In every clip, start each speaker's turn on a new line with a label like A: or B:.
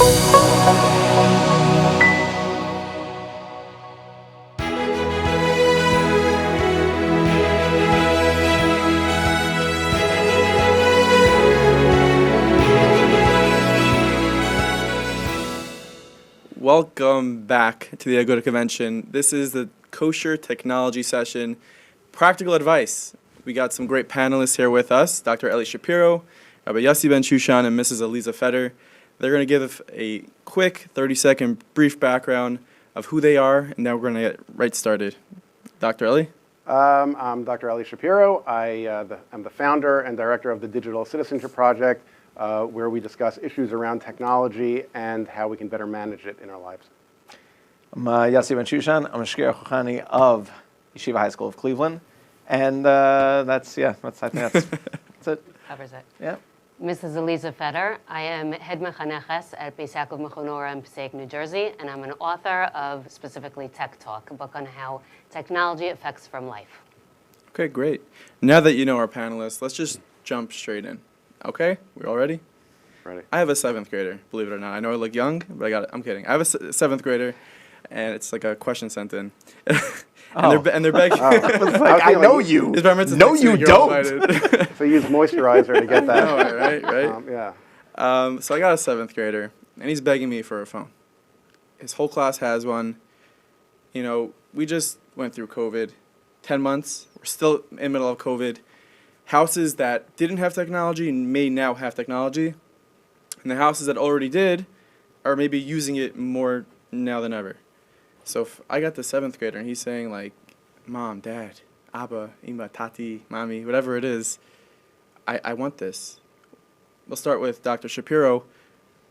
A: Welcome back to the Aguda Convention. This is the Kosher Technology session. Practical advice. We got some great panelists here with us, Dr. Eli Shapiro, Rabbi Yossi Ben Shushan, and Mrs. Eliza Feder. They're going to give a quick 30-second brief background of who they are, and now we're going to get right started. Dr. Eli?
B: I'm Dr. Eli Shapiro. I'm the founder and director of the Digital Citizenship Project, where we discuss issues around technology and how we can better manage it in our lives.
C: I'm Yossi Ben Shushan. I'm a Shkir Chochani of Yeshiva High School of Cleveland. And I think that's it.
D: Covers it.
C: Yeah.
D: Mrs. Eliza Feder. I am head mechaneches at Beis Yaakov Mechonora in Passaic, New Jersey, and I'm an author of specifically Tech Talk, a book on how technology affects from life.
A: Okay, great. Now that you know our panelists, let's just jump straight in. Okay, we all ready?
B: Ready.
A: I have a 7th grader, believe it or not. I know I look young, but I'm kidding. I have a 7th grader, and it's like a question sent in. and they're begging.
C: I know you.
A: His parents
C: no, you don't.
B: So use moisturizer to get that.
A: No, right.
B: Yeah.
A: So I got a 7th grader, and he's begging me for a phone. His whole class has one. You know, we just went through COVID. 10 months. We're still in the middle of COVID. Houses that didn't have technology may now have technology. And the houses that already did are maybe using it more now than ever. So if I got the 7th grader and he's saying like, Mom, Dad, Abba, Ima, Tati, Mommy, whatever it is, I want this. We'll start with Dr. Shapiro.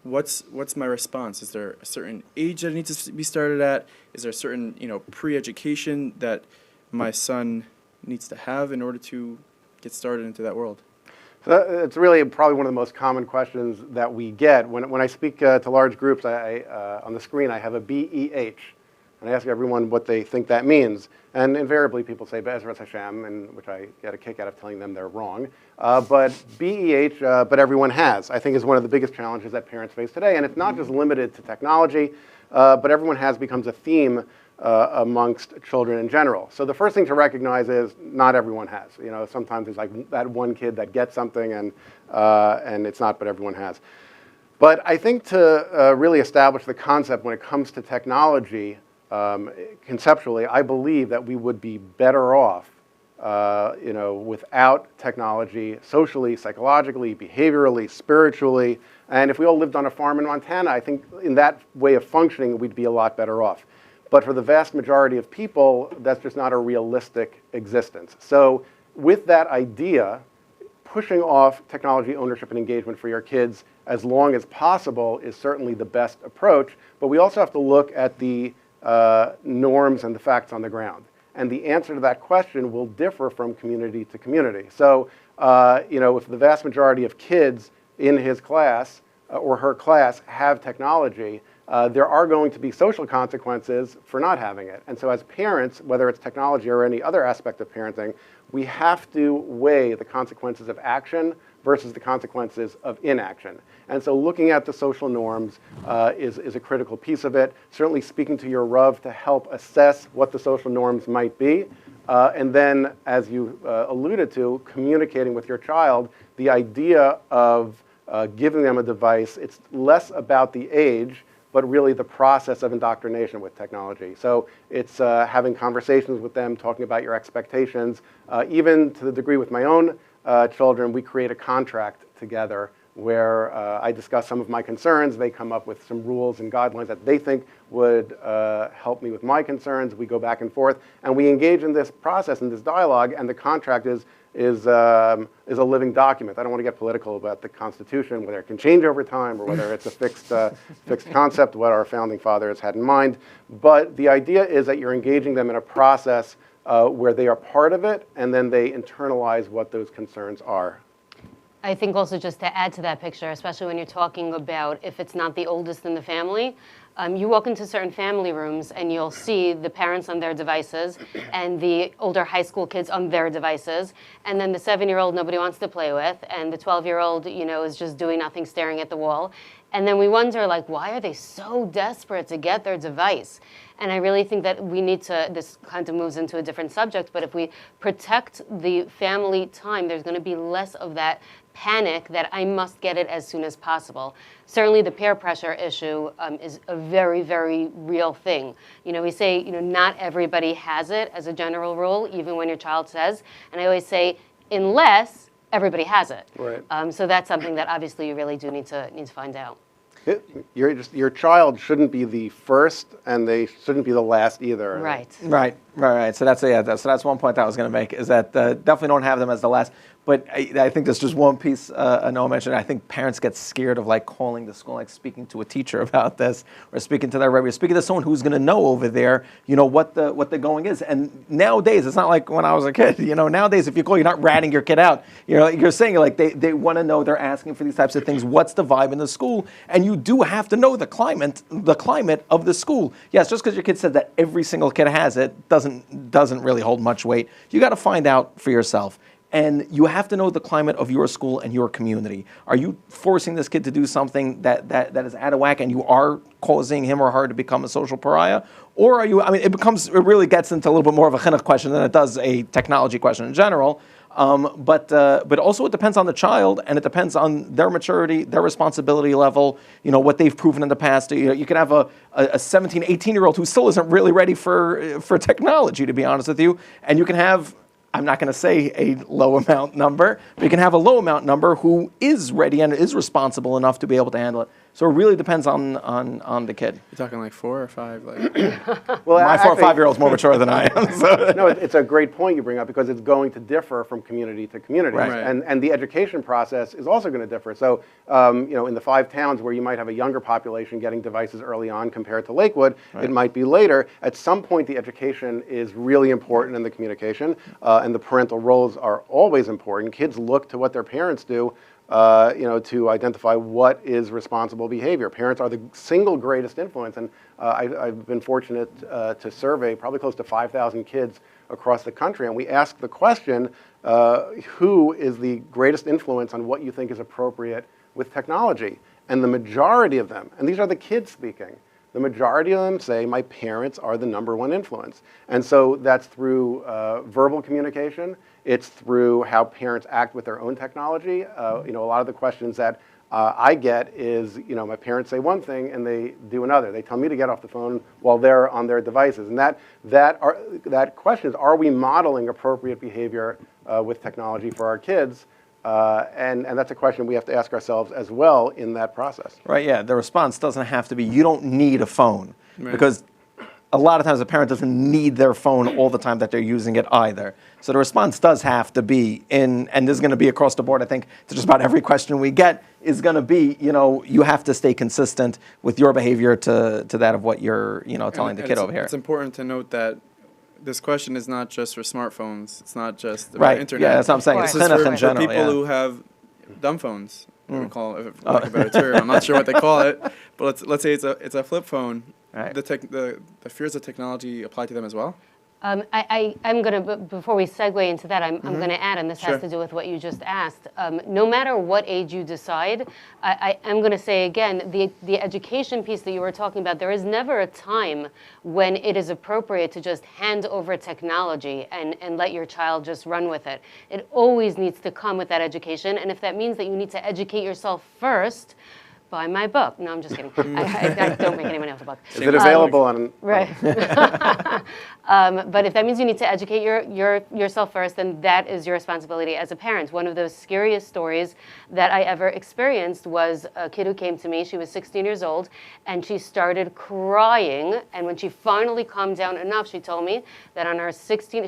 A: What's my response? Is there a certain age that it needs to be started at? Is there a certain, pre-education that my son needs to have in order to get started into that world?
B: So it's really probably one of the most common questions that we get. When I speak to large groups, on the screen I have a BEH. And I ask everyone what they think that means. And invariably people say Be'ezras Hashem, and which I get a kick out of telling them they're wrong. But BEH, but everyone has, I think is one of the biggest challenges that parents face today. And it's not just limited to technology, but everyone has becomes a theme amongst children in general. So the first thing to recognize is not everyone has. Sometimes there's like that one kid that gets something and it's not, but everyone has. But I think to really establish the concept when it comes to technology, conceptually, I believe that we would be better off, without technology, socially, psychologically, behaviorally, spiritually. And if we all lived on a farm in Montana, I think in that way of functioning, we'd be a lot better off. But for the vast majority of people, that's just not a realistic existence. So with that idea, pushing off technology ownership and engagement for your kids as long as possible is certainly the best approach. But we also have to look at the norms and the facts on the ground. And the answer to that question will differ from community to community. So, if the vast majority of kids in his class or her class have technology, there are going to be social consequences for not having it. And so as parents, whether it's technology or any other aspect of parenting, we have to weigh the consequences of action versus the consequences of inaction. And so looking at the social norms is a critical piece of it. Certainly speaking to your Rav to help assess what the social norms might be. And then, as you alluded to, communicating with your child, the idea of giving them a device, it's less about the age, but really the process of indoctrination with technology. So it's having conversations with them, talking about your expectations. Even to the degree with my own children, we create a contract together where I discuss some of my concerns. They come up with some rules and guidelines that they think would help me with my concerns. We go back and forth, and we engage in this process, in this dialogue, and the contract is a living document. I don't want to get political about the Constitution, whether it can change over time or whether it's a fixed concept, what our founding fathers had in mind. But the idea is that you're engaging them in a process where they are part of it, and then they internalize what those concerns are.
D: I think also just to add to that picture, especially when you're talking about if it's not the oldest in the family, You walk into certain family rooms and you'll see the parents on their devices and the older high school kids on their devices, and then the 7-year-old nobody wants to play with, and the 12-year-old, is just doing nothing, staring at the wall. And then we wonder, like, why are they so desperate to get their device? And I really think that we need to, this kind of moves into a different subject, but if we protect the family time, there's going to be less of that panic that I must get it as soon as possible. Certainly the peer pressure issue is a very, very real thing. We say, not everybody has it as a general rule, even when your child says, and I always say, unless everybody has it.
B: Right.
D: So that's something that obviously you really do need to find out.
B: Your child shouldn't be the first, and they shouldn't be the last either.
D: Right.
C: Right. So that's one point that I was going to make, is that definitely don't have them as the last. But I think there's just one piece Noah mentioned. I think parents get scared of calling the school, speaking to a teacher about this, or speaking to their rabbi, or speaking to someone who's going to know over there, what the going is. And nowadays, it's not like when I was a kid. Nowadays, if you call, you're not ratting your kid out. You're saying they want to know. They're asking for these types of things. What's the vibe in the school? And you do have to know the climate of the school. Yes, just because your kid said that every single kid has it doesn't really hold much weight. You got to find out for yourself. And you have to know the climate of your school and your community. Are you forcing this kid to do something that is out of whack, and you are causing him or her to become a social pariah? Or are you, it really gets into a little bit more of a chinuch question than it does a technology question in general. But also it depends on the child, and it depends on their maturity, their responsibility level, what they've proven in the past. You can have a 17, 18-year-old who still isn't really ready for technology, to be honest with you. And you can have, I'm not going to say a low amount number, but you can have a low amount number who is ready and is responsible enough to be able to handle it. So it really depends on the kid.
A: You're talking like 4 or 5,
B: Well,
C: my 4 or 5-year-old's more mature than I am. So.
B: No, it's a great point you bring up, because it's going to differ from community to community,
C: Right.
B: and the education process is also going to differ. So, in the 5 towns where you might have a younger population getting devices early on compared to Lakewood, it might be later. At some point, the education is really important in the communication, and the parental roles are always important. Kids look to what their parents do. To identify what is responsible behavior. Parents are the single greatest influence, and I've been fortunate to survey probably close to 5,000 kids across the country, and we ask the question, who is the greatest influence on what you think is appropriate with technology? And the majority of them, and these are the kids speaking, the majority of them say, my parents are the #1 influence. And so that's through verbal communication. It's through how parents act with their own technology. A lot of the questions that I get is, my parents say one thing and they do another. They tell me to get off the phone while they're on their devices. And that question is, are we modeling appropriate behavior with technology for our kids? And that's a question we have to ask ourselves as well in that process.
C: Right, yeah. The response doesn't have to be, you don't need a phone.
A: Right.
C: Because a lot of times a parent doesn't need their phone all the time that they're using it either. So the response does have to be and this is going to be across the board, I think, to just about every question we get, is going to be, you have to stay consistent with your behavior to that of what you're, telling the kid over here.
A: It's important to note that this question is not just for smartphones. It's not just about
C: Right.
A: internet.
C: Yeah, that's what I'm saying.
D: Of
C: It's
D: course.
C: chinuch
A: for,
C: in general.
A: for people who have dumb phones. We call it, for lack of a better term. I'm not sure what they call it, but let's say it's a flip phone.
C: Right.
A: The fears of technology apply to them as well.
D: I'm going to, before we segue into that, I'm going to add, and this
A: Sure.
D: has to do with what you just asked. No matter what age you decide, I'm going to say again, the education piece that you were talking about, there is never a time when it is appropriate to just hand over technology and let your child just run with it. It always needs to come with that education, and if that means that you need to educate yourself first, buy my book. No, I'm just kidding. I don't make anyone else a book.
B: Is it available on?
D: Right. But if that means you need to educate yourself first, then that is your responsibility as a parent. One of those scariest stories that I ever experienced was a kid who came to me. She was 16 years old, and she started crying. And when she finally calmed down enough, she told me that on her she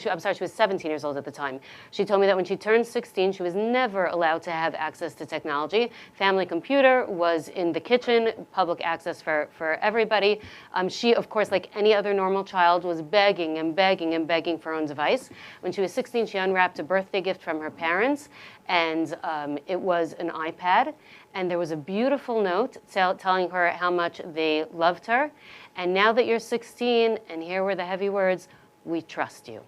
D: was 17 years old at the time. She told me that when she turned 16, she was never allowed to have access to technology. Family computer was in the kitchen, public access for everybody. She, of course, like any other normal child, was begging and begging and begging for her own device. When she was 16, she unwrapped a birthday gift from her parents, and it was an iPad. And there was a beautiful note telling her how much they loved her. And now that you're 16, and here were the heavy words, we trust you.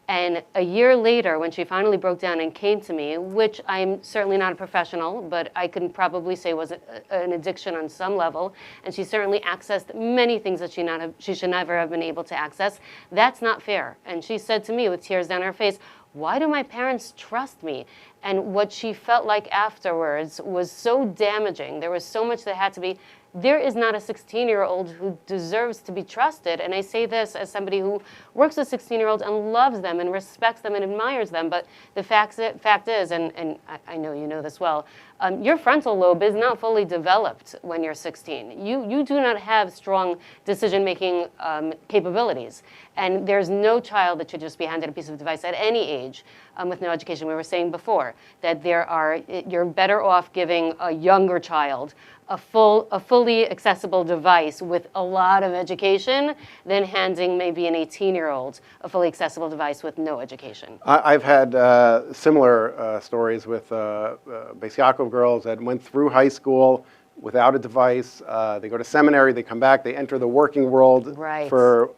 D: And a year later, when she finally broke down and came to me, which I'm certainly not a professional, but I can probably say was an addiction on some level, and she certainly accessed many things that she should never have been able to access, that's not fair. And she said to me with tears down her face, why do my parents trust me? And what she felt like afterwards was so damaging. There was so much that had to be. There is not a 16-year-old who deserves to be trusted. And I say this as somebody who works with 16-year-olds and loves them and respects them and admires them. But the fact is, and I know you know this well, your frontal lobe is not fully developed when you're 16. You do not have strong decision-making capabilities. And there's no child that should just be handed a piece of device at any age with no education. We were saying before that you're better off giving a younger child a fully accessible device with a lot of education than handing maybe an 18-year-old a fully accessible device with no education.
B: I've had similar stories with Beis Yaakov girls that went through high school without a device. They go to seminary, they come back, they enter the working world.
D: Right.
B: For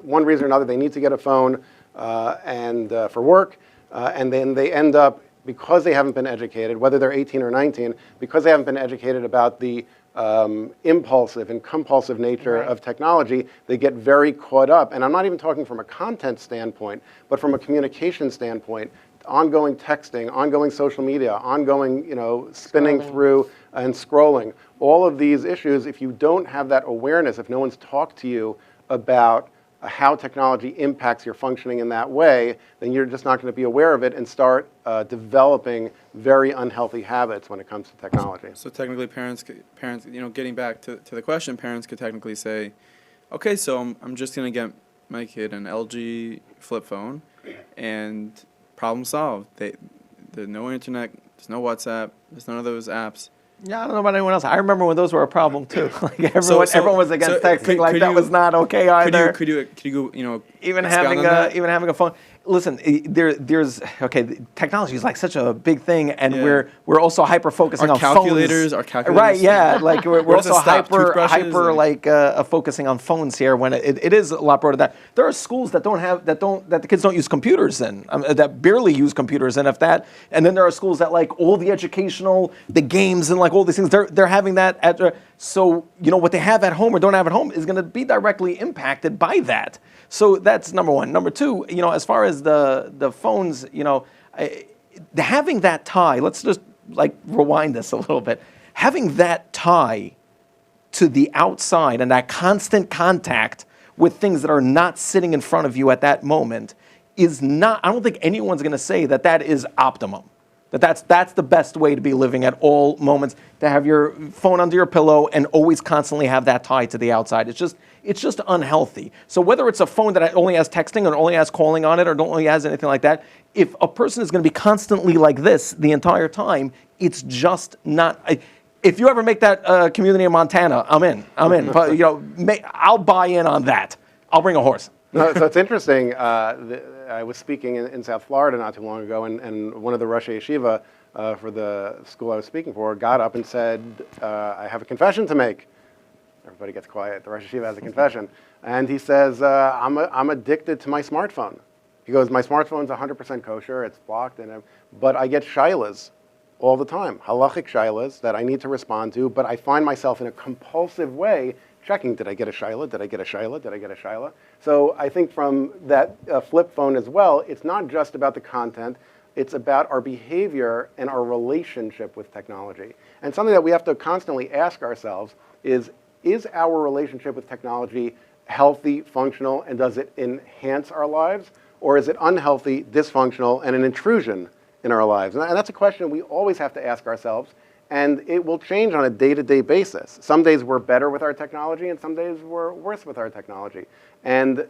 B: one reason or another. They need to get a phone and for work, and then they end up, because they haven't been educated, whether they're 18 or 19, because they haven't been educated about the impulsive and compulsive nature
D: Right.
B: of technology, they get very caught up. And I'm not even talking from a content standpoint, but from a communication standpoint. Ongoing texting, ongoing social media, ongoing, spinning
D: Scrolling.
B: through and scrolling. All of these issues, if you don't have that awareness, if no one's talked to you about how technology impacts your functioning in that way, then you're just not going to be aware of it and start developing very unhealthy habits when it comes to technology.
A: So technically, parents, getting back to the question, parents could technically say, okay, so I'm just gonna get my kid an LG flip phone, and problem solved. There's no internet, there's no WhatsApp, there's none of those apps.
C: Yeah, I don't know about anyone else. I remember when those were a problem too. Like
A: So-
C: everyone was against
A: so
C: texting.
A: could
C: That
A: you-
C: was not okay either.
A: Could you go,
C: even
A: expound
C: having
A: on that?
C: a phone. Listen, there's technology is like such a big thing, and
A: Yeah.
C: we're also hyper focusing
A: Our
C: on
A: calculators,
C: phones.
A: our calculators.
C: Right? Yeah, like we're
A: Where does
C: also
A: it stop? Toothbrushes?
C: focusing on phones here when it is a lot broader than that. There are schools that the kids don't use computers in, that barely use computers, and and then there are schools that like all the educational, the games, and like all these things. They're having that so what they have at home or don't have at home is going to be directly impacted by that. So that's number one. Number two, as far as the phones, having that tie. Let's just like rewind this a little bit. Having that tie to the outside and that constant contact with things that are not sitting in front of you at that moment is not. I don't think anyone's going to say that is optimum. That's the best way to be living at all moments, to have your phone under your pillow and always constantly have that tie to the outside. It's just unhealthy. So whether it's a phone that only has texting or only has calling on it or only has anything like that, if a person is going to be constantly like this the entire time, it's just not. If you ever make that community in Montana, I'm in. But, I'll buy in on that. I'll bring a horse.
B: No, so it's interesting. I was speaking in South Florida not too long ago, and one of the Rosh Yeshiva for the school I was speaking for got up and said, I have a confession to make. Everybody gets quiet. The Rosh Yeshiva has a confession. And he says, I'm addicted to my smartphone. He goes, my smartphone's 100% kosher, it's blocked, but I get shilas all the time, halachic shilas that I need to respond to, but I find myself in a compulsive way checking, did I get a shilah? Did I get a shilah? Did I get a shilah? So I think from that flip phone as well, it's not just about the content, it's about our behavior and our relationship with technology. And something that we have to constantly ask ourselves is our relationship with technology healthy, functional, and does it enhance our lives? Or is it unhealthy, dysfunctional, and an intrusion in our lives? And that's a question we always have to ask ourselves. And it will change on a day-to-day basis. Some days we're better with our technology, and some days we're worse with our technology. And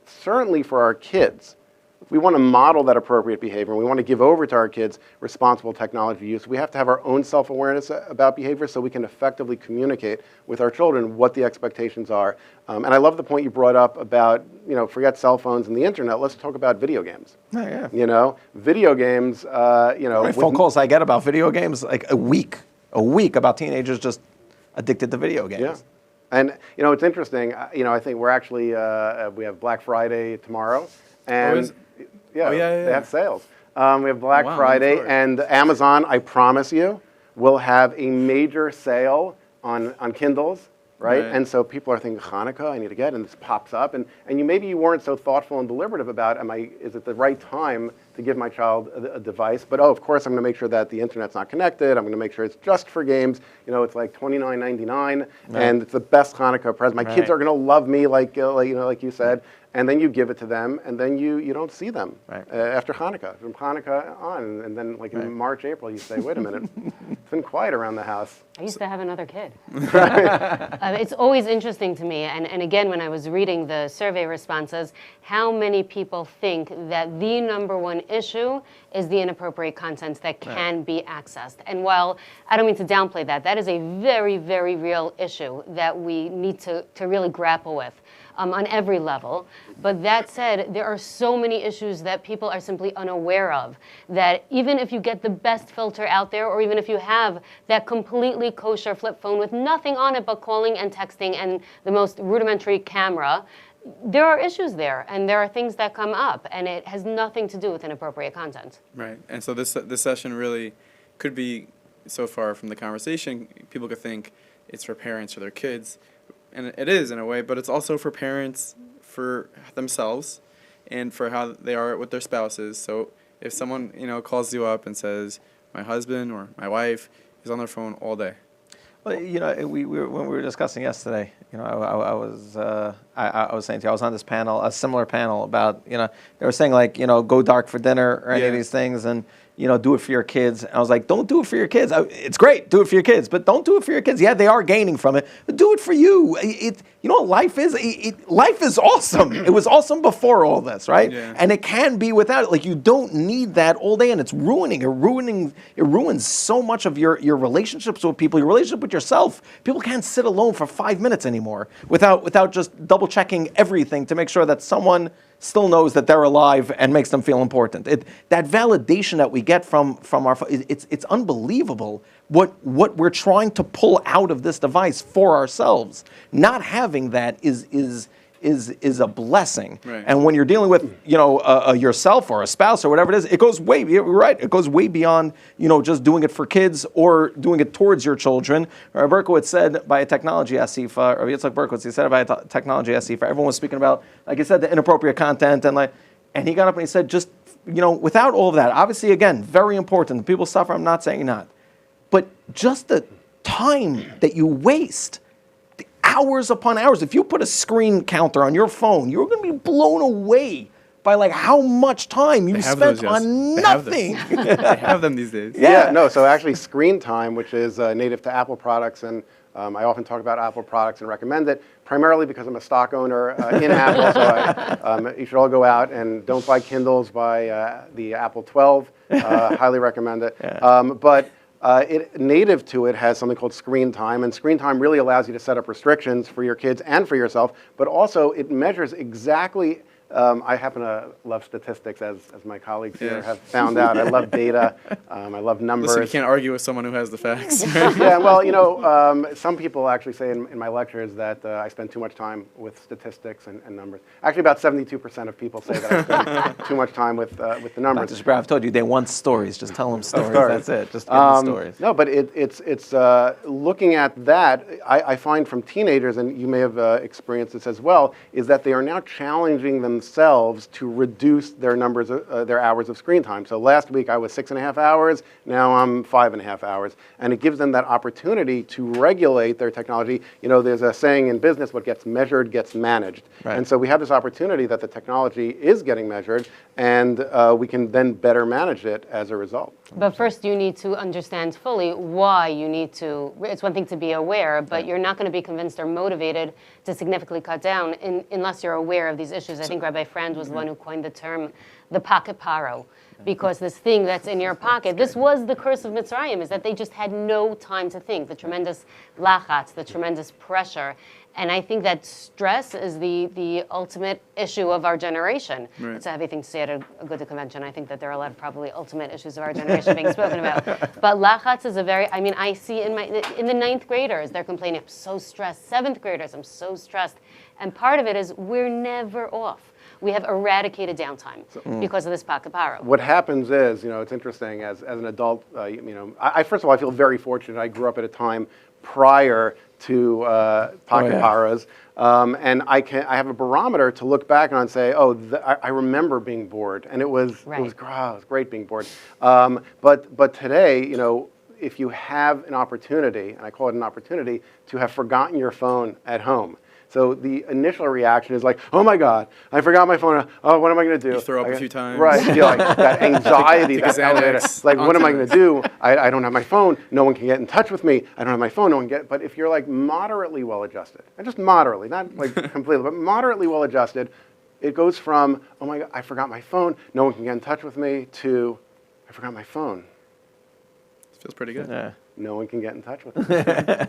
B: certainly for our kids, if we want to model that appropriate behavior, and we want to give over to our kids responsible technology use, we have to have our own self-awareness about behavior so we can effectively communicate with our children what the expectations are. And I love the point you brought up about, forget cell phones and the internet, let's talk about video games.
C: Oh, yeah.
B: Video games,
C: How many phone calls I get about video games like a week? a week about teenagers just addicted to video games.
B: Yeah. And, it's interesting. I think we're actually, we have Black Friday tomorrow. And
A: yeah.
B: they have sales. We have Black
A: wow,
B: Friday,
A: I'm sorry.
B: and Amazon, I promise you, will have a major sale on Kindles, right?
A: Right.
B: And so people are thinking, Hanukkah, I need to get it, and this pops up. And maybe you weren't so thoughtful and deliberative about, is it the right time to give my child a device? But, of course, I'm going to make sure that the internet's not connected. I'm going to make sure it's just for games. It's like $29.99, and it's the best Hanukkah present. My kids are going to love me, like you said. And then you give it to them, and then you don't see them after Hanukkah. From Hanukkah on, and then in March, April, you say, wait a minute, it's been quiet around the house.
D: I used to have another kid. It's always interesting to me, and again, when I was reading the survey responses, how many people think that the number one issue is the inappropriate content that can be accessed. And while I don't mean to downplay that, that is a very, very real issue that we need to really grapple with. On every level. But that said, there are so many issues that people are simply unaware of, that even if you get the best filter out there, or even if you have that completely kosher flip phone with nothing on it but calling and texting and the most rudimentary camera, there are issues there, and there are things that come up, and it has nothing to do with inappropriate content.
A: Right. And so this session really could be, so far from the conversation, people could think it's for parents or their kids. And it is in a way, but it's also for parents, for themselves, and for how they are with their spouses. So if someone, calls you up and says, my husband or my wife is on their phone all day.
C: Well, when we were discussing yesterday, I was saying to you, I was on this panel, a similar panel about, they were saying go dark for dinner or any of these things, and do it for your kids. And I was like, don't do it for your kids. It's great, do it for your kids, but don't do it for your kids. Yeah, they are gaining from it, but do it for you. What life is? Life is awesome. It was awesome before all this, right?
A: Yeah.
C: And it can be without it. You don't need that all day, and it's ruining. It ruins so much of your relationships with people, your relationship with yourself. People can't sit alone for 5 minutes anymore without just double checking everything to make sure that someone still knows that they're alive and makes them feel important. That validation that we get from our, it's unbelievable what we're trying to pull out of this device for ourselves. Not having that is a blessing.
A: Right.
C: And when you're dealing with yourself or a spouse or whatever it is, it goes way It goes way beyond just doing it for kids or doing it towards your children. Berkowitz said by a technology asifa, or Yitzhak Berkowitz, he said by a technology asifa. Everyone was speaking about, like I said, the inappropriate content and he got up and he said, just without all of that, obviously again very important. People suffer. I'm not saying not, but just the time that you waste. Hours upon hours. If you put a screen counter on your phone, you're going to be blown away by how much time you spent on nothing.
A: They have them these days.
B: Yeah, no, so actually Screen Time, which is native to Apple products, and I often talk about Apple products and recommend it, primarily because I'm a stock owner in Apple, so you should all go out and don't buy Kindles, buy the Apple 12. Highly recommend it. Yeah. Native to it has something called Screen Time, and Screen Time really allows you to set up restrictions for your kids and for yourself, but also it measures exactly. I happen to love statistics, as my colleagues here have found out. I love data. I love numbers.
A: Listen, you can't argue with someone who has the facts.
B: Yeah, well, some people actually say in my lectures that I spend too much time with statistics and numbers. Actually, about 72% of people say that I spend too much time with the numbers.
C: Dr. Sprout, I've told you they want stories. Just tell them stories. That's it. Just give them stories.
B: No, but it's looking at that. I find from teenagers, and you may have experienced this as well, is that they are now challenging themselves to reduce their their hours of screen time. So last week I was 6.5 hours. Now I'm 5.5 hours, and it gives them that opportunity to regulate their technology. There's a saying in business: what gets measured gets managed. Right. And so we have this opportunity that the technology is getting measured, and we can then better manage it as a result.
D: But first, you need to understand fully why you need to. It's one thing to be aware, but you're not going to be convinced or motivated to significantly cut down unless you're aware of these issues. I think Rabbi Frand was the one who coined the term the pocket paro. Because this thing that's in your pocket, this was the curse of Mitzrayim, is that they just had no time to think, the tremendous lachatz, the tremendous pressure. And I think that stress is the ultimate issue of our generation.
A: Right.
D: It's a heavy thing to say at a good convention. I think that there are a lot of probably ultimate issues of our generation being spoken about. But lachatz is I see in the ninth graders, they're complaining, I'm so stressed. Seventh graders, I'm so stressed. And part of it is we're never off. We have eradicated downtime because of this pocket paro.
B: What happens is, it's interesting as an adult, I first of all, I feel very fortunate. I grew up at a time prior to pocket paras, and I have a barometer to look back on and say, I remember being bored, and it was great being bored. But today, if you have an opportunity, and I call it an opportunity, to have forgotten your phone at home. So the initial reaction is like, oh my God, I forgot my phone. Oh, what am I going to do?
A: You throw up a few times.
B: Right, like that anxiety, that elevator. Like, what am I going to do? I don't have my phone. No one can get in touch with me. I don't have my phone. No one can get. But if you're like moderately well adjusted, and just moderately, not like completely, but moderately well adjusted, it goes from, oh my God, I forgot my phone. No one can get in touch with me, to, I forgot my phone.
A: Feels pretty good.
C: Yeah.
B: No one can get in touch with me.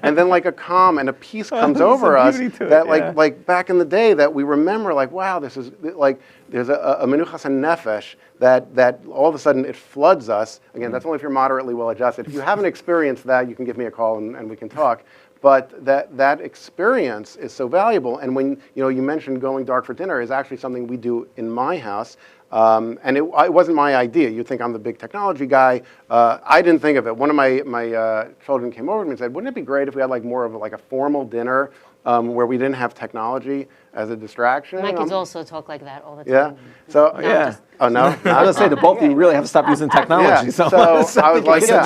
B: And then like a calm and a peace comes over us that like back in the day that we remember, like, wow, this is like, there's a menuchas nefesh that all of a sudden it floods us. Again, that's only if you're moderately well adjusted. If you haven't experienced that, you can give me a call and we can talk. But that experience is so valuable. And when you mentioned going dark for dinner is actually something we do in my house. And it wasn't my idea. You'd think I'm the big technology guy. I didn't think of it. One of my children came over to me and said, wouldn't it be great if we had like more of a formal dinner where we didn't have technology as a distraction?
D: My kids also talk like that all the time.
B: Yeah. So
C: Yeah.
B: Oh no.
C: I was gonna say the both of you really have to stop using technology.
B: Yeah. So I was like, yeah.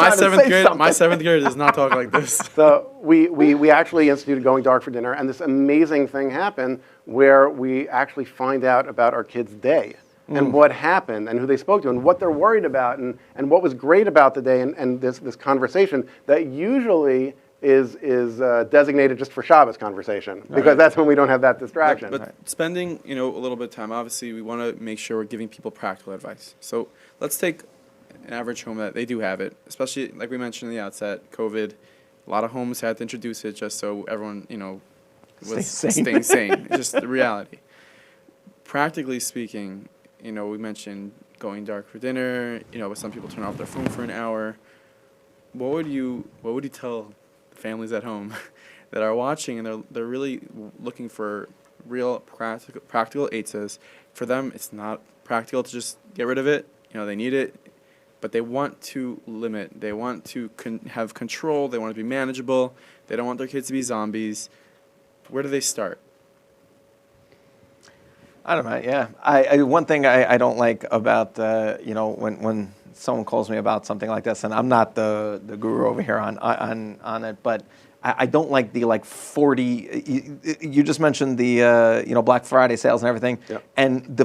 A: My seventh grade does not talk like this.
B: So we actually instituted going dark for dinner, and this amazing thing happened where we actually find out about our kids' day. And what happened, and who they spoke to, and what they're worried about, and what was great about the day, and this conversation that usually is designated just for Shabbos conversation, because that's when we don't have that distraction.
A: But spending a little bit of time, obviously we want to make sure we're giving people practical advice. So let's take an average home that they do have it, especially like we mentioned in the outset, COVID. A lot of homes had to introduce it just so everyone was staying sane. Just the reality. Practically speaking, we mentioned going dark for dinner. Some people turn off their phone for an hour. What would you tell the families at home that are watching and they're really looking for real practical eitzes? For them, it's not practical to just get rid of it. They need it, but they want to limit. They want to have control. They want to be manageable. They don't want their kids to be zombies. Where do they start?
C: I don't know. Yeah, one thing I don't like about when someone calls me about something like this, and I'm not the guru over here on it, but I don't like the 40. You just mentioned the Black Friday sales and everything, and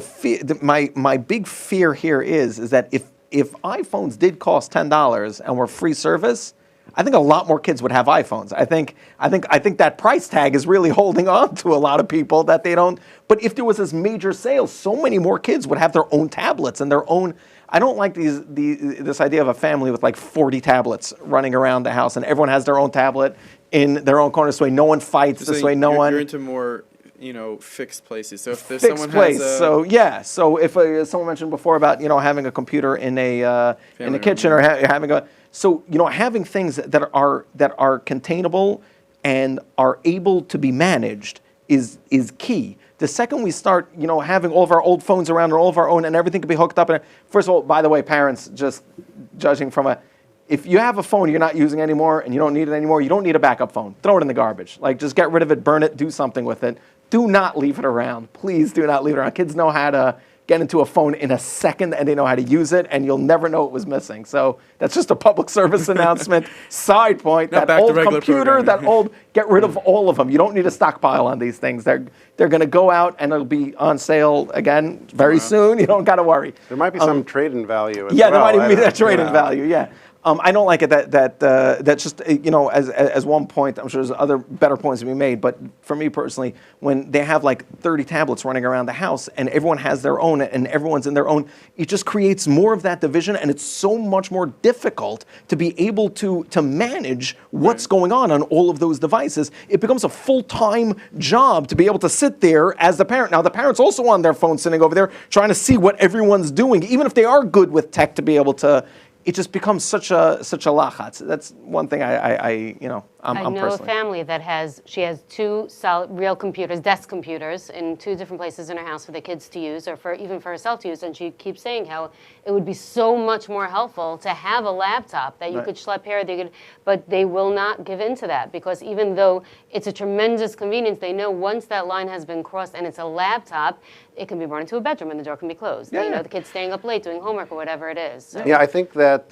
C: my big fear here is that if iPhones did cost $10 and were free service, I think a lot more kids would have iPhones. I think that price tag is really holding on to a lot of people that they don't. But if there was this major sale, so many more kids would have their own tablets and their own. I don't like this idea of a family with 40 tablets running around the house and everyone has their own tablet in their own corner. This way, no one fights.
A: So
C: this way, no one.
A: You're into more fixed places. So if there's
C: fixed
A: someone
C: place.
A: has
C: So if someone mentioned before about having a computer in the kitchen or having a. So having things that are containable and are able to be managed is key. The second we start having all of our old phones around and all of our own and everything can be hooked up. And first of all, by the way, parents, just judging from if you have a phone you're not using anymore and you don't need it anymore, you don't need a backup phone. Throw it in the garbage. Just get rid of it, burn it, do something with it. Do not leave it around. Please do not leave it around. Kids know how to get into a phone in a second and they know how to use it and you'll never know it was missing. So that's just a public service announcement. Side point, that old computer, get rid of all of them. You don't need a stockpile on these things. They're going to go out and it'll be on sale again very soon. You don't got to worry.
B: There might be some trade-in value as well.
C: Yeah, there might even be that trade-in value, yeah. I don't like it that's just, as one point, I'm sure there's other better points to be made, but for me personally, when they have like 30 tablets running around the house and everyone has their own and everyone's in their own, it just creates more of that division, and it's so much more difficult to be able to manage what's going on all of those devices. It becomes a full-time job to be able to sit there as the parent. Now, the parent's also on their phone sitting over there trying to see what everyone's doing, even if they are good with tech to be able to. It just becomes such a lachatz. That's one thing I'm
D: I know a
C: personally.
D: family that has 2 real computers, desk computers, in 2 different places in her house for the kids to use, or even for herself to use. And she keeps saying how it would be so much more helpful to have a laptop that you could schlep here, but they will not give in to that, because even though it's a tremendous convenience, they know once that line has been crossed and it's a laptop, it can be brought into a bedroom and the door can be closed.
B: Yeah.
D: The kid's staying up late doing homework or whatever it is. So.
B: Yeah, I think that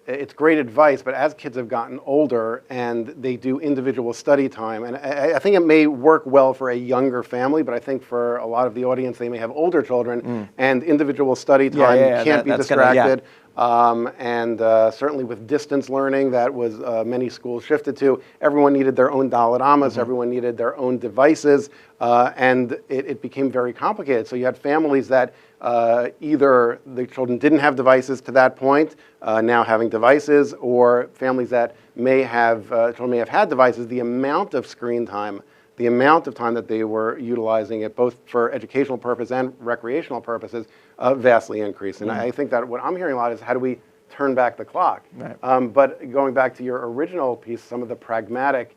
B: it's great advice, but as kids have gotten older and they do individual study time, and I think it may work well for a younger family, but I think for a lot of the audience, they may have older children, and individual study time can't be distracted. Certainly with distance learning, that was many schools shifted to. Everyone needed their own Dalit Amas, everyone needed their own devices, and it became very complicated. So you had families that either the children didn't have devices to that point, now having devices, or families that children may have had devices. The amount of screen time, the amount of time that they were utilizing it, both for educational purpose and recreational purposes, vastly increased. And I think that what I'm hearing a lot is, how do we turn back the clock?
C: Right.
B: But going back to your original piece, some of the pragmatic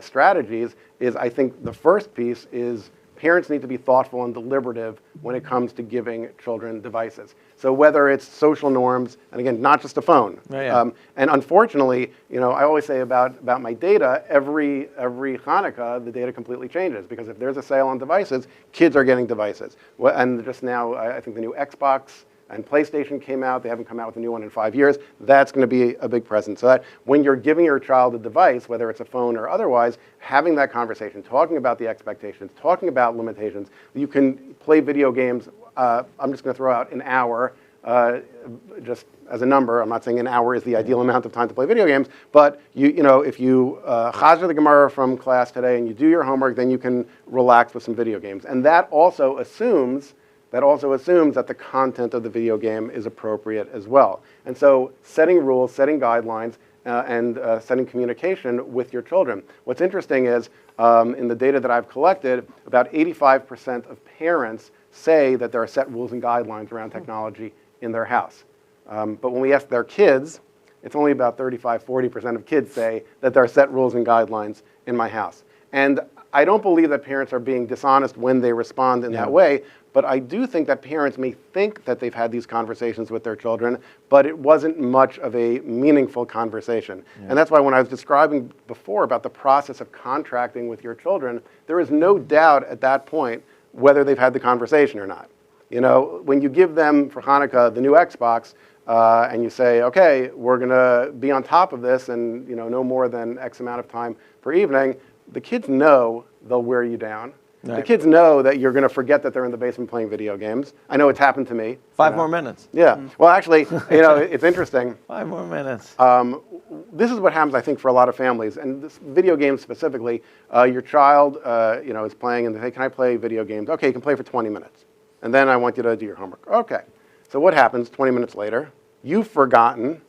B: strategies is, I think the first piece is parents need to be thoughtful and deliberative when it comes to giving children devices. So whether it's social norms, and again, not just a phone. And unfortunately, I always say about my data, every Hanukkah, the data completely changes, because if there's a sale on devices, kids are getting devices. And just now, I think the new Xbox and PlayStation came out. They haven't come out with a new one in 5 years. That's going to be a big present. So that when you're giving your child a device, whether it's a phone or otherwise, having that conversation, talking about the expectations, talking about limitations. You can play video games. I'm just going to throw out an hour, just as a number. I'm not saying an hour is the ideal amount of time to play video games, but if you chazer the Gemara from class today and you do your homework, then you can relax with some video games. And that also assumes that the content of the video game is appropriate as well. And so setting rules, setting guidelines, and setting communication with your children. What's interesting is, in the data that I've collected, about 85% of parents say that there are set rules and guidelines around technology in their house. But when we ask their kids, it's only about 35-40% of kids say that there are set rules and guidelines in my house. And I don't believe that parents are being dishonest when they respond in that way, but I do think that parents may think that they've had these conversations with their children, but it wasn't much of a meaningful conversation. And that's why when I was describing before about the process of contracting with your children, there is no doubt at that point whether they've had the conversation or not. When you give them for Hanukkah the new Xbox, and you say, okay, we're going to be on top of this, and no more than X amount of time per evening, the kids know they'll wear you down. Right. The kids know that you're going to forget that they're in the basement playing video games. I know it's happened to me.
C: 5 more minutes.
B: Yeah. Well, actually, it's interesting.
C: 5 more minutes.
B: This is what happens, I think, for a lot of families, and this video games specifically. Your child, is playing, and they say, "Can I play video games?" Okay, you can play for 20 minutes, and then I want you to do your homework. Okay. So what happens 20 minutes later? You've forgotten,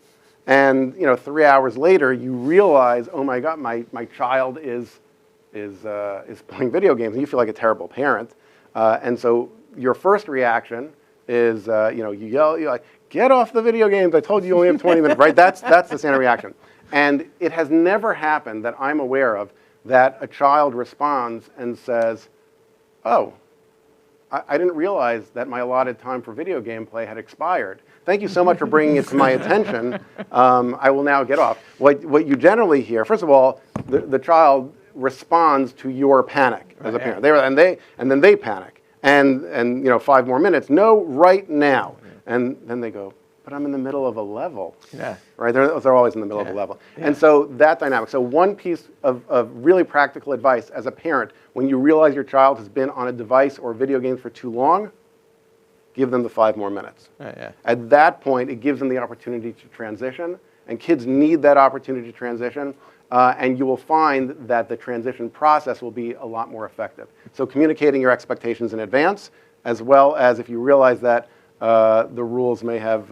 B: and 3 hours later, you realize, oh my God, my child is playing video games, and you feel like a terrible parent. And so your first reaction is, you yell, you're like, "Get off the video games! I told you only have 20 minutes." Right? That's the standard reaction. And it has never happened that I'm aware of that a child responds and says, "Oh, I didn't realize that my allotted time for video game play had expired. Thank you so much for bringing it to my attention. I will now get off." What you generally hear, first of all, the child responds to your panic as a parent. And then they panic. And 5 more minutes. No, right now. And then they go, "But I'm in the middle of a level."
C: Yeah.
B: Right? They're always in the middle of a level. Yeah. And so that dynamic. So one piece of really practical advice as a parent, when you realize your child has been on a device or video games for too long, give them the 5 more minutes.
C: Yeah.
B: At that point, it gives them the opportunity to transition, and kids need that opportunity to transition, and you will find that the transition process will be a lot more effective. So communicating your expectations in advance, as well as if you realize that the rules may have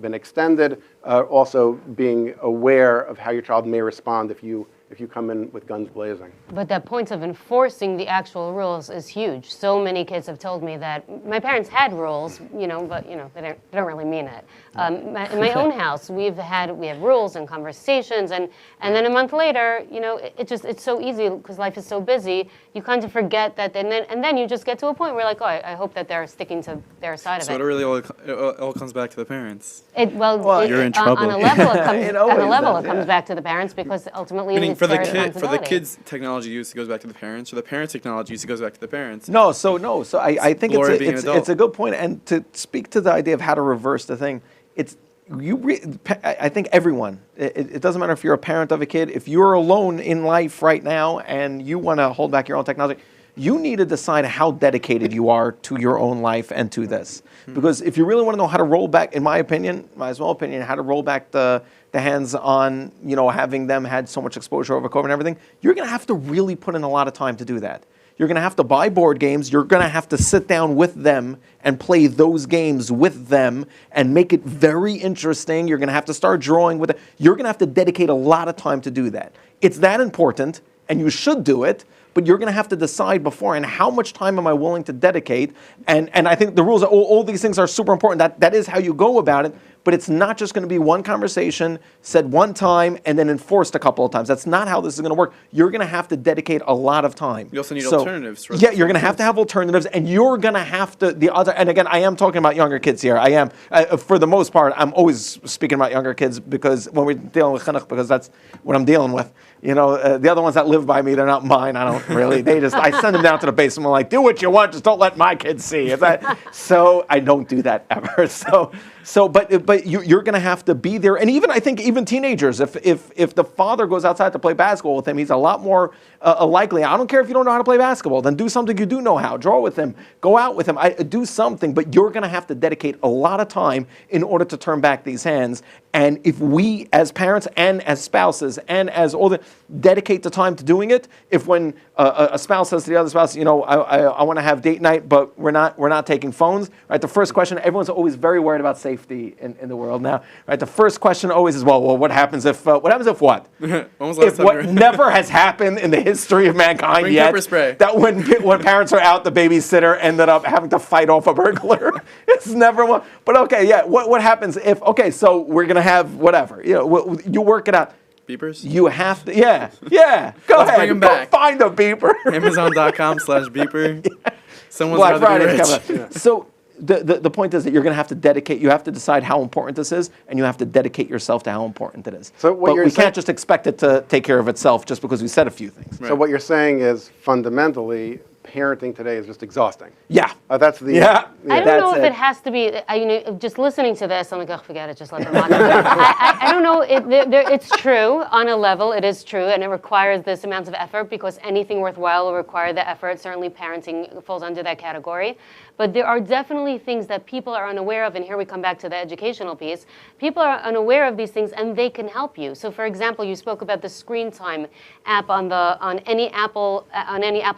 B: been extended, also being aware of how your child may respond if you come in with guns blazing.
D: But that point of enforcing the actual rules is huge. So many kids have told me that my parents had rules, but they don't really mean it. In my own house, we have rules and conversations, and then a month later, it's so easy because life is so busy. You kind of forget that, and then you just get to a point where like, oh, I hope that they're sticking to their side of it.
A: So it really all comes back to the parents. You're in trouble.
D: On a level, it comes
C: yeah.
D: back to the parents because ultimately
A: Meaning
D: it's
A: for
D: their
A: the
D: responsibility.
A: kids' technology use, it goes back to the parents. For the parents' technology use, it goes back to the parents.
C: No, so I think
A: Glory being an adult.
C: it's a good point. And to speak to the idea of how to reverse the thing, I think everyone, it doesn't matter if you're a parent of a kid, if you're alone in life right now and you want to hold back your own technology, you need to decide how dedicated you are to your own life and to this. Because if you really want to know how to roll back, in my opinion, my small opinion, how to roll back the hands on, having them had so much exposure over COVID and everything, you're going to have to really put in a lot of time to do that. You're going to have to buy board games. You're going to have to sit down with them and play those games with them and make it very interesting. You're going to have to start drawing with it. You're going to have to dedicate a lot of time to do that. It's that important, and you should do it, but you're going to have to decide beforehand how much time am I willing to dedicate. And I think the rules, all these things are super important. That is how you go about it. But it's not just going to be one conversation, said one time, and then enforced a couple of times. That's not how this is going to work. You're going to have to dedicate a lot of time.
A: You also need alternatives.
C: Yeah, you're going to have alternatives, and you're going to have to, and again, I am talking about younger kids here. I am. For the most part, I'm always speaking about younger kids because when we're dealing with chinuch, because that's what I'm dealing with. The other ones that live by me, they're not mine. I don't really, I send them down to the basement. I'm like, do what you want, just don't let my kids see. So I don't do that ever. But you're going to have to be there, and I think even teenagers, if the father goes outside to play basketball with him, he's a lot more likely. I don't care if you don't know how to play basketball, then do something you do know how. Draw with him, go out with him, do something. But you're going to have to dedicate a lot of time in order to turn back these hands. And if we, as parents and as spouses and as older, dedicate the time to doing it, if when a spouse says to the other spouse, I want to have date night, but we're not taking phones, right? The first question, everyone's always very worried about safety in the world now, right? The first question always is, well, what happens if what?
A: When was the last
C: If
A: time
C: what never has happened in the history of mankind
A: Bring
C: yet,
A: pepper spray.
C: that when parents are out, the babysitter ended up having to fight off a burglar. It's never one. But okay, yeah, what happens if, so we're going to have whatever, you work it out.
A: Beepers?
C: You have to, yeah. Go
A: Let's
C: ahead,
A: bring 'em
C: go
A: back.
C: find a beeper.
A: Amazon.com/beeper. Someone's
C: Black
A: rather be
C: Friday's
A: rich.
C: coming up. So the point is that you're going to have to dedicate. You have to decide how important this is, and you have to dedicate yourself to how important it is.
B: So what
C: but
B: you're
C: we
B: saying-
C: can't just expect it to take care of itself just because we said a few things.
B: So what you're saying is fundamentally, parenting today is just exhausting.
C: Yeah.
B: That's the
C: Yeah.
D: I don't
C: That's
D: know if
C: it.
D: it has to be, just listening to this, I'm like, oh, forget it, just let them watch it. I don't know, it's true on a level, it is true, and it requires this amount of effort because anything worthwhile will require the effort. Certainly parenting falls under that category. But there are definitely things that people are unaware of, and here we come back to the educational piece. People are unaware of these things, and they can help you. So, for example, you spoke about the screen time app on any Apple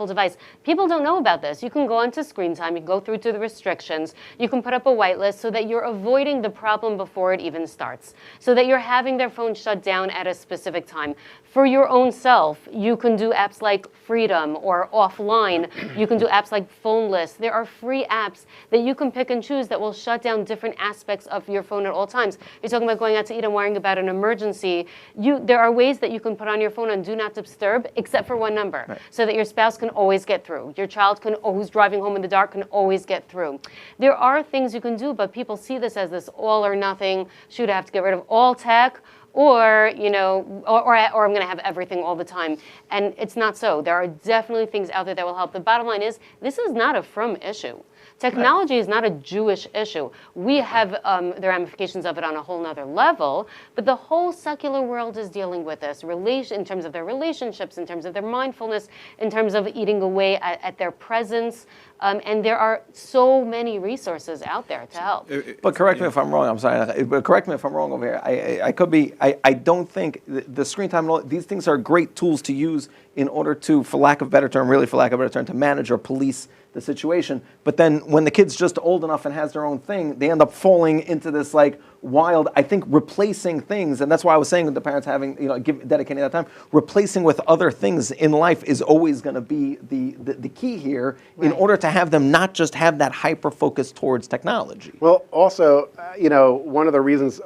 D: device. People don't know about this. You can go onto screen time, you can go through to the restrictions, you can put up a whitelist so that you're avoiding the problem before it even starts, so that you're having their phone shut down at a specific time. For your own self, you can do apps like Freedom or Offline. You can do apps like Phone List. There are free apps that you can pick and choose that will shut down different aspects of your phone at all times. You're talking about going out to eat and worrying about an emergency. There are ways that you can put on your phone on Do Not Disturb, except for one number, right, so that your spouse can always get through. Your child who's driving home in the dark can always get through. There are things you can do, but people see this as this all or nothing. Shoot, I have to get rid of all tech, or I'm going to have everything all the time. And it's not so. There are definitely things out there that will help. The bottom line is, this is not a frum issue. Technology is not a Jewish issue. We have the ramifications of it on a whole nother level, but the whole secular world is dealing with this in terms of their relationships, in terms of their mindfulness, in terms of eating away at their presence. And there are so many resources out there to help.
C: But correct me if I'm wrong. I'm sorry. But correct me if I'm wrong over here. I could be. I don't think the screen time and all these things are great tools to use in order to, for lack of a better term, to manage or police the situation. But then when the kid's just old enough and has their own thing, they end up falling into this like wild, I think, replacing things. And that's why I was saying with the parents having, dedicating that time, replacing with other things in life is always going to be the key here in order to have them not just have that hyper focus towards technology.
B: Well, also, one of the reasons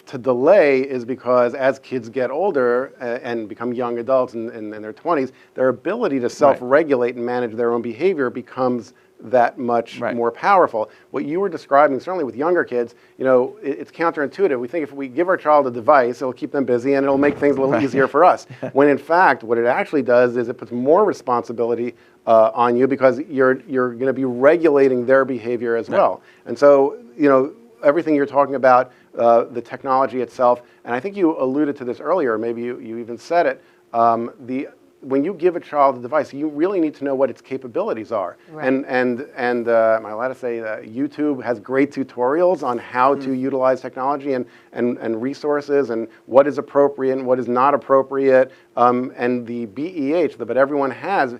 B: to delay is because as kids get older and become young adults in their 20s, their ability to self-regulate and manage their own behavior becomes that much more powerful. What you were describing, certainly with younger kids, it's counterintuitive. We think if we give our child a device, it'll keep them busy and it'll make things a little easier for us. When in fact, what it actually does is it puts more responsibility on you because you're going to be regulating their behavior as well. And so, everything you're talking about, the technology itself, and I think you alluded to this earlier, maybe you even said it, when you give a child a device, you really need to know what its capabilities are. And am I allowed to say YouTube has great tutorials on how to utilize technology and resources and what is appropriate and what is not appropriate. And the BEH that everyone has,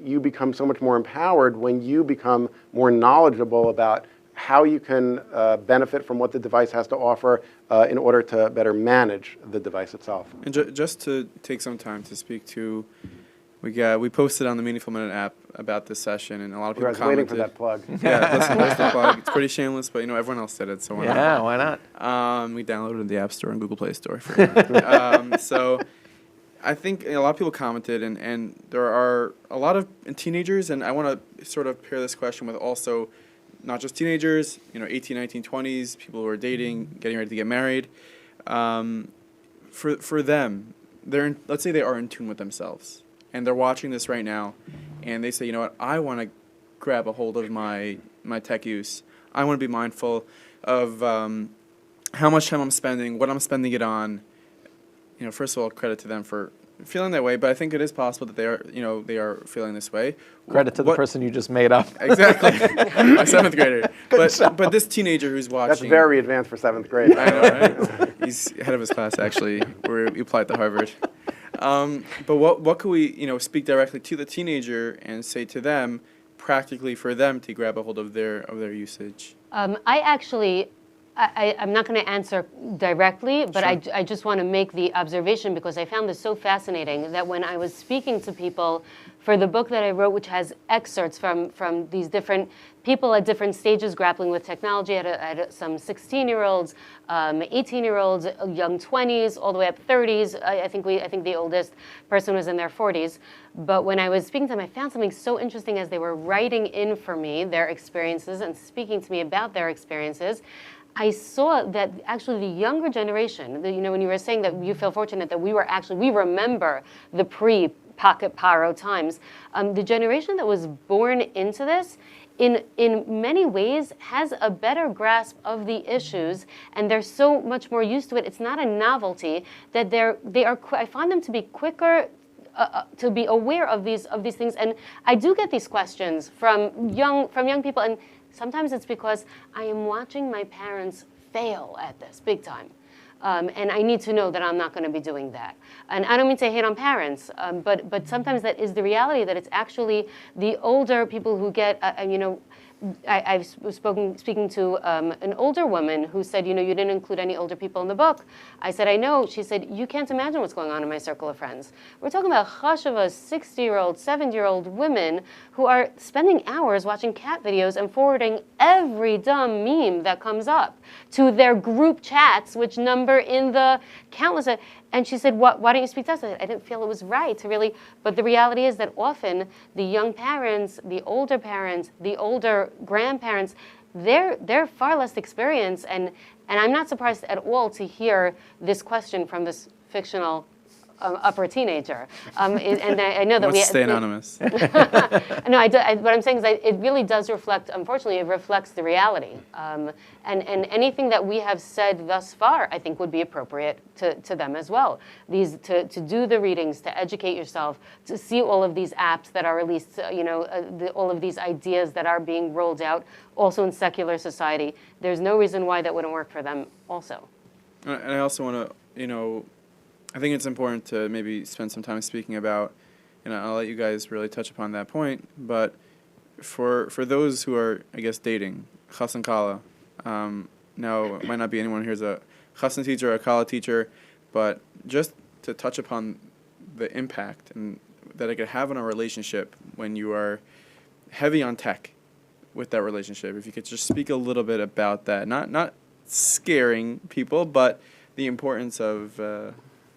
B: you become so much more empowered when you become more knowledgeable about how you can benefit from what the device has to offer in order to better manage the device itself.
A: And just to take some time to speak to, we posted on the Meaningful Minute app about this session, and a lot of people commented.
B: Waiting for that plug.
A: Yeah, that's the plug. It's pretty shameless, but everyone else did it, so why not?
C: Yeah, why not?
A: We downloaded the App Store and Google Play Store. For that. So I think a lot of people commented, and there are a lot of teenagers, and I want to sort of pair this question with also not just teenagers, 18, 19, 20s, people who are dating, getting ready to get married. For them, let's say they are in tune with themselves, and they're watching this right now, and they say, you know what, I want to grab a hold of my tech use. I want to be mindful of how much time I'm spending, what I'm spending it on. First of all, credit to them for feeling that way, but I think it is possible that they are feeling this way.
C: Credit to the person you just made up.
A: Exactly, a 7th grader. But this teenager who's watching.
B: That's very advanced for 7th grade.
A: I know, right? He's head of his class actually. Where he applied to Harvard. But what could we speak directly to the teenager and say to them, practically for them to grab a hold of their usage?
D: I'm not going to answer directly, but sure. I just want to make the observation because I found this so fascinating that when I was speaking to people for the book that I wrote, which has excerpts from these different people at different stages grappling with technology, I had some 16-year-olds, 18-year-olds, young 20s, all the way up 30s. I think the oldest person was in their 40s. But when I was speaking to them, I found something so interesting as they were writing in for me their experiences and speaking to me about their experiences. I saw that actually the younger generation, when you were saying that you feel fortunate that we remember the pre-Pocket Paro times, the generation that was born into this, in many ways, has a better grasp of the issues, and they're so much more used to it. It's not a novelty that they are. I find them to be quicker to be aware of these things, and I do get these questions from young people, and sometimes it's because I am watching my parents fail at this big time. And I need to know that I'm not going to be doing that. And I don't mean to hate on parents, but sometimes that is the reality, that it's actually the older people who get, I was speaking to an older woman who said, you didn't include any older people in the book. I said, I know. She said, you can't imagine what's going on in my circle of friends. We're talking about chashava, 60-year-old, 70-year-old women who are spending hours watching cat videos and forwarding every dumb meme that comes up to their group chats, which number in the countless. And she said, why don't you speak to us? I didn't feel it was right to really, but the reality is that often the young parents, the older grandparents, they're far less experienced, and I'm not surprised at all to hear this question from this fictional upper teenager. And I know that
A: Let's stay anonymous.
D: No, what I'm saying is that it really does reflect, unfortunately, it reflects the reality. And anything that we have said thus far, I think, would be appropriate to them as well. To do the readings, to educate yourself, to see all of these apps that are released, all of these ideas that are being rolled out, also in secular society. There's no reason why that wouldn't work for them also.
A: And I also want to, I think it's important to maybe spend some time speaking about, and I'll let you guys really touch upon that point, but for those who are, I guess, dating, chas and kala, now it might not be anyone here's a chassan teacher or a kala teacher, but just to touch upon the impact and that it could have on a relationship when you are heavy on tech with that relationship. If you could just speak a little bit about that, not scaring people, but the importance of.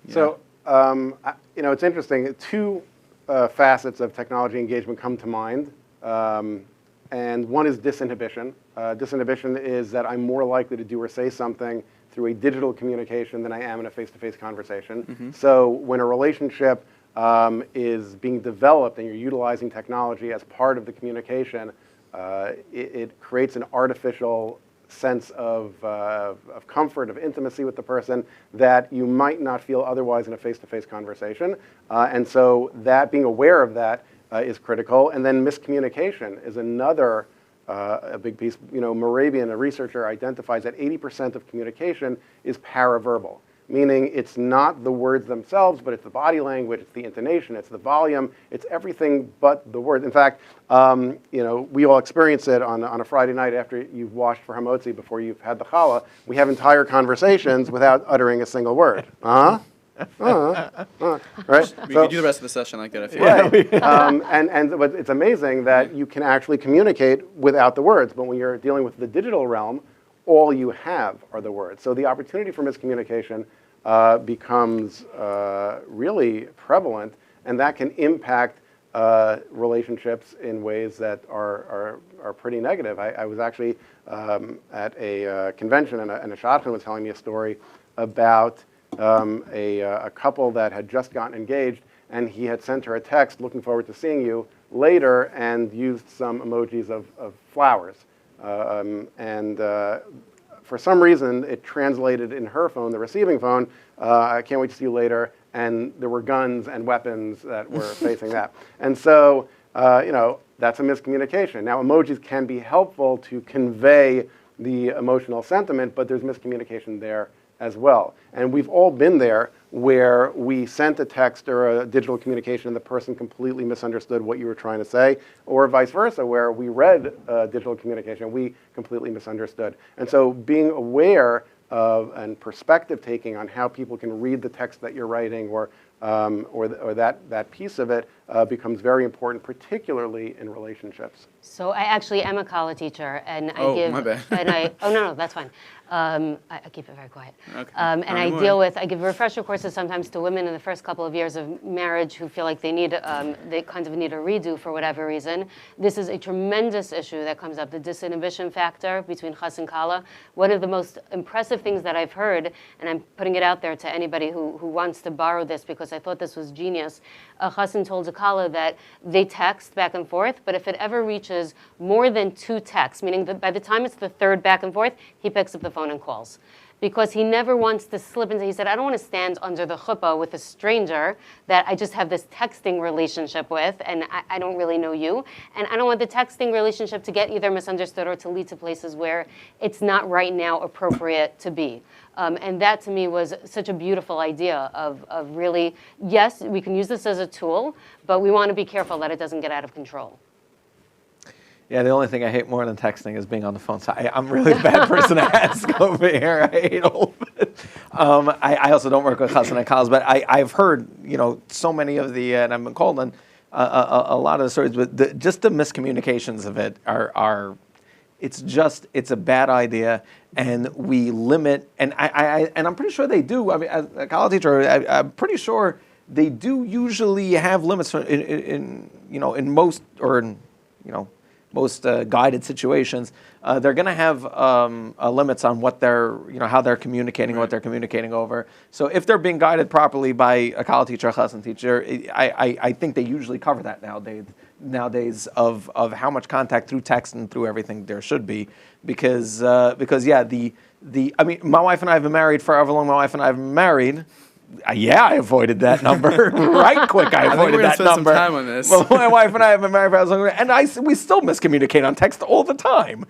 B: So, it's interesting. Two facets of technology engagement come to mind, and one is disinhibition. Disinhibition is that I'm more likely to do or say something through a digital communication than I am in a face-to-face conversation.
A: Mm-hmm.
B: So when a relationship is being developed and you're utilizing technology as part of the communication, it creates an artificial sense of comfort, of intimacy with the person that you might not feel otherwise in a face-to-face conversation. And so that being aware of that is critical. And then miscommunication is another a big piece. Moravian, a researcher, identifies that 80% of communication is paraverbal, meaning it's not the words themselves, but it's the body language, it's the intonation, it's the volume, it's everything but the words. In fact, we all experience it on a Friday night after you've washed for hamotzi, before you've had the challah. We have entire conversations without uttering a single word. Right?
A: We could do the rest of the session like that if you
B: Right. But it's amazing that you can actually communicate without the words. But when you're dealing with the digital realm, all you have are the words. So the opportunity for miscommunication becomes really prevalent, and that can impact relationships in ways that are pretty negative. I was actually at a convention, and a shadchan was telling me a story about a couple that had just gotten engaged, and he had sent her a text, looking forward to seeing you later, and used some emojis of flowers. For some reason, it translated in her phone, the receiving phone, I can't wait to see you later, and there were guns and weapons that were facing that. And so, that's a miscommunication. Now, emojis can be helpful to convey the emotional sentiment, but there's miscommunication there as well. And we've all been there where we sent a text or a digital communication and the person completely misunderstood what you were trying to say, or vice versa, where we read digital communication, we completely misunderstood. And so being aware of and perspective taking on how people can read the text that you're writing or that piece of it becomes very important, particularly in relationships.
D: So I actually am a kala teacher, and I
A: Oh,
D: give.
A: my bad.
D: And no, that's fine. I keep it very quiet.
A: Okay.
D: And I give refresher courses sometimes to women in the first couple of years of marriage who feel like they kind of need a redo for whatever reason. This is a tremendous issue that comes up, the disinhibition factor between chas and kala. One of the most impressive things that I've heard, and I'm putting it out there to anybody who wants to borrow this because I thought this was genius. A chassan told a kala that they text back and forth, but if it ever reaches more than 2 texts, meaning that by the time it's the 3rd back and forth, he picks up the phone and calls. Because he never wants to slip into, he said, I don't want to stand under the chuppah with a stranger that I just have this texting relationship with, and I don't really know you. And I don't want the texting relationship to get either misunderstood or to lead to places where it's not right now appropriate to be. And that to me was such a beautiful idea of really, yes, we can use this as a tool, but we want to be careful that it doesn't get out of control.
C: Yeah, the only thing I hate more than texting is being on the phone. So I'm really the bad person to ask over here. I hate all of it. I also don't work with chassan and kalas, but I've heard, so many of the, and I've been called on a lot of the stories, but just the miscommunications of it are it's a bad idea, and we limit, and I'm pretty sure they do. I mean, as a college teacher, I'm pretty sure they do usually have limits in most, or in, guided situations, they're going to have limits on what they're, how they're communicating, what they're communicating over. So if they're being guided properly by a college teacher, a lesson teacher, I think they usually cover that nowadays of how much contact through text and through everything there should be, because yeah, I mean, my wife and I have been married for however long my wife and I have been married. I avoided that number right quick. I avoided that number.
A: Some time on this.
C: Well, my wife and I have been married for as long, and we still miscommunicate on text all the time.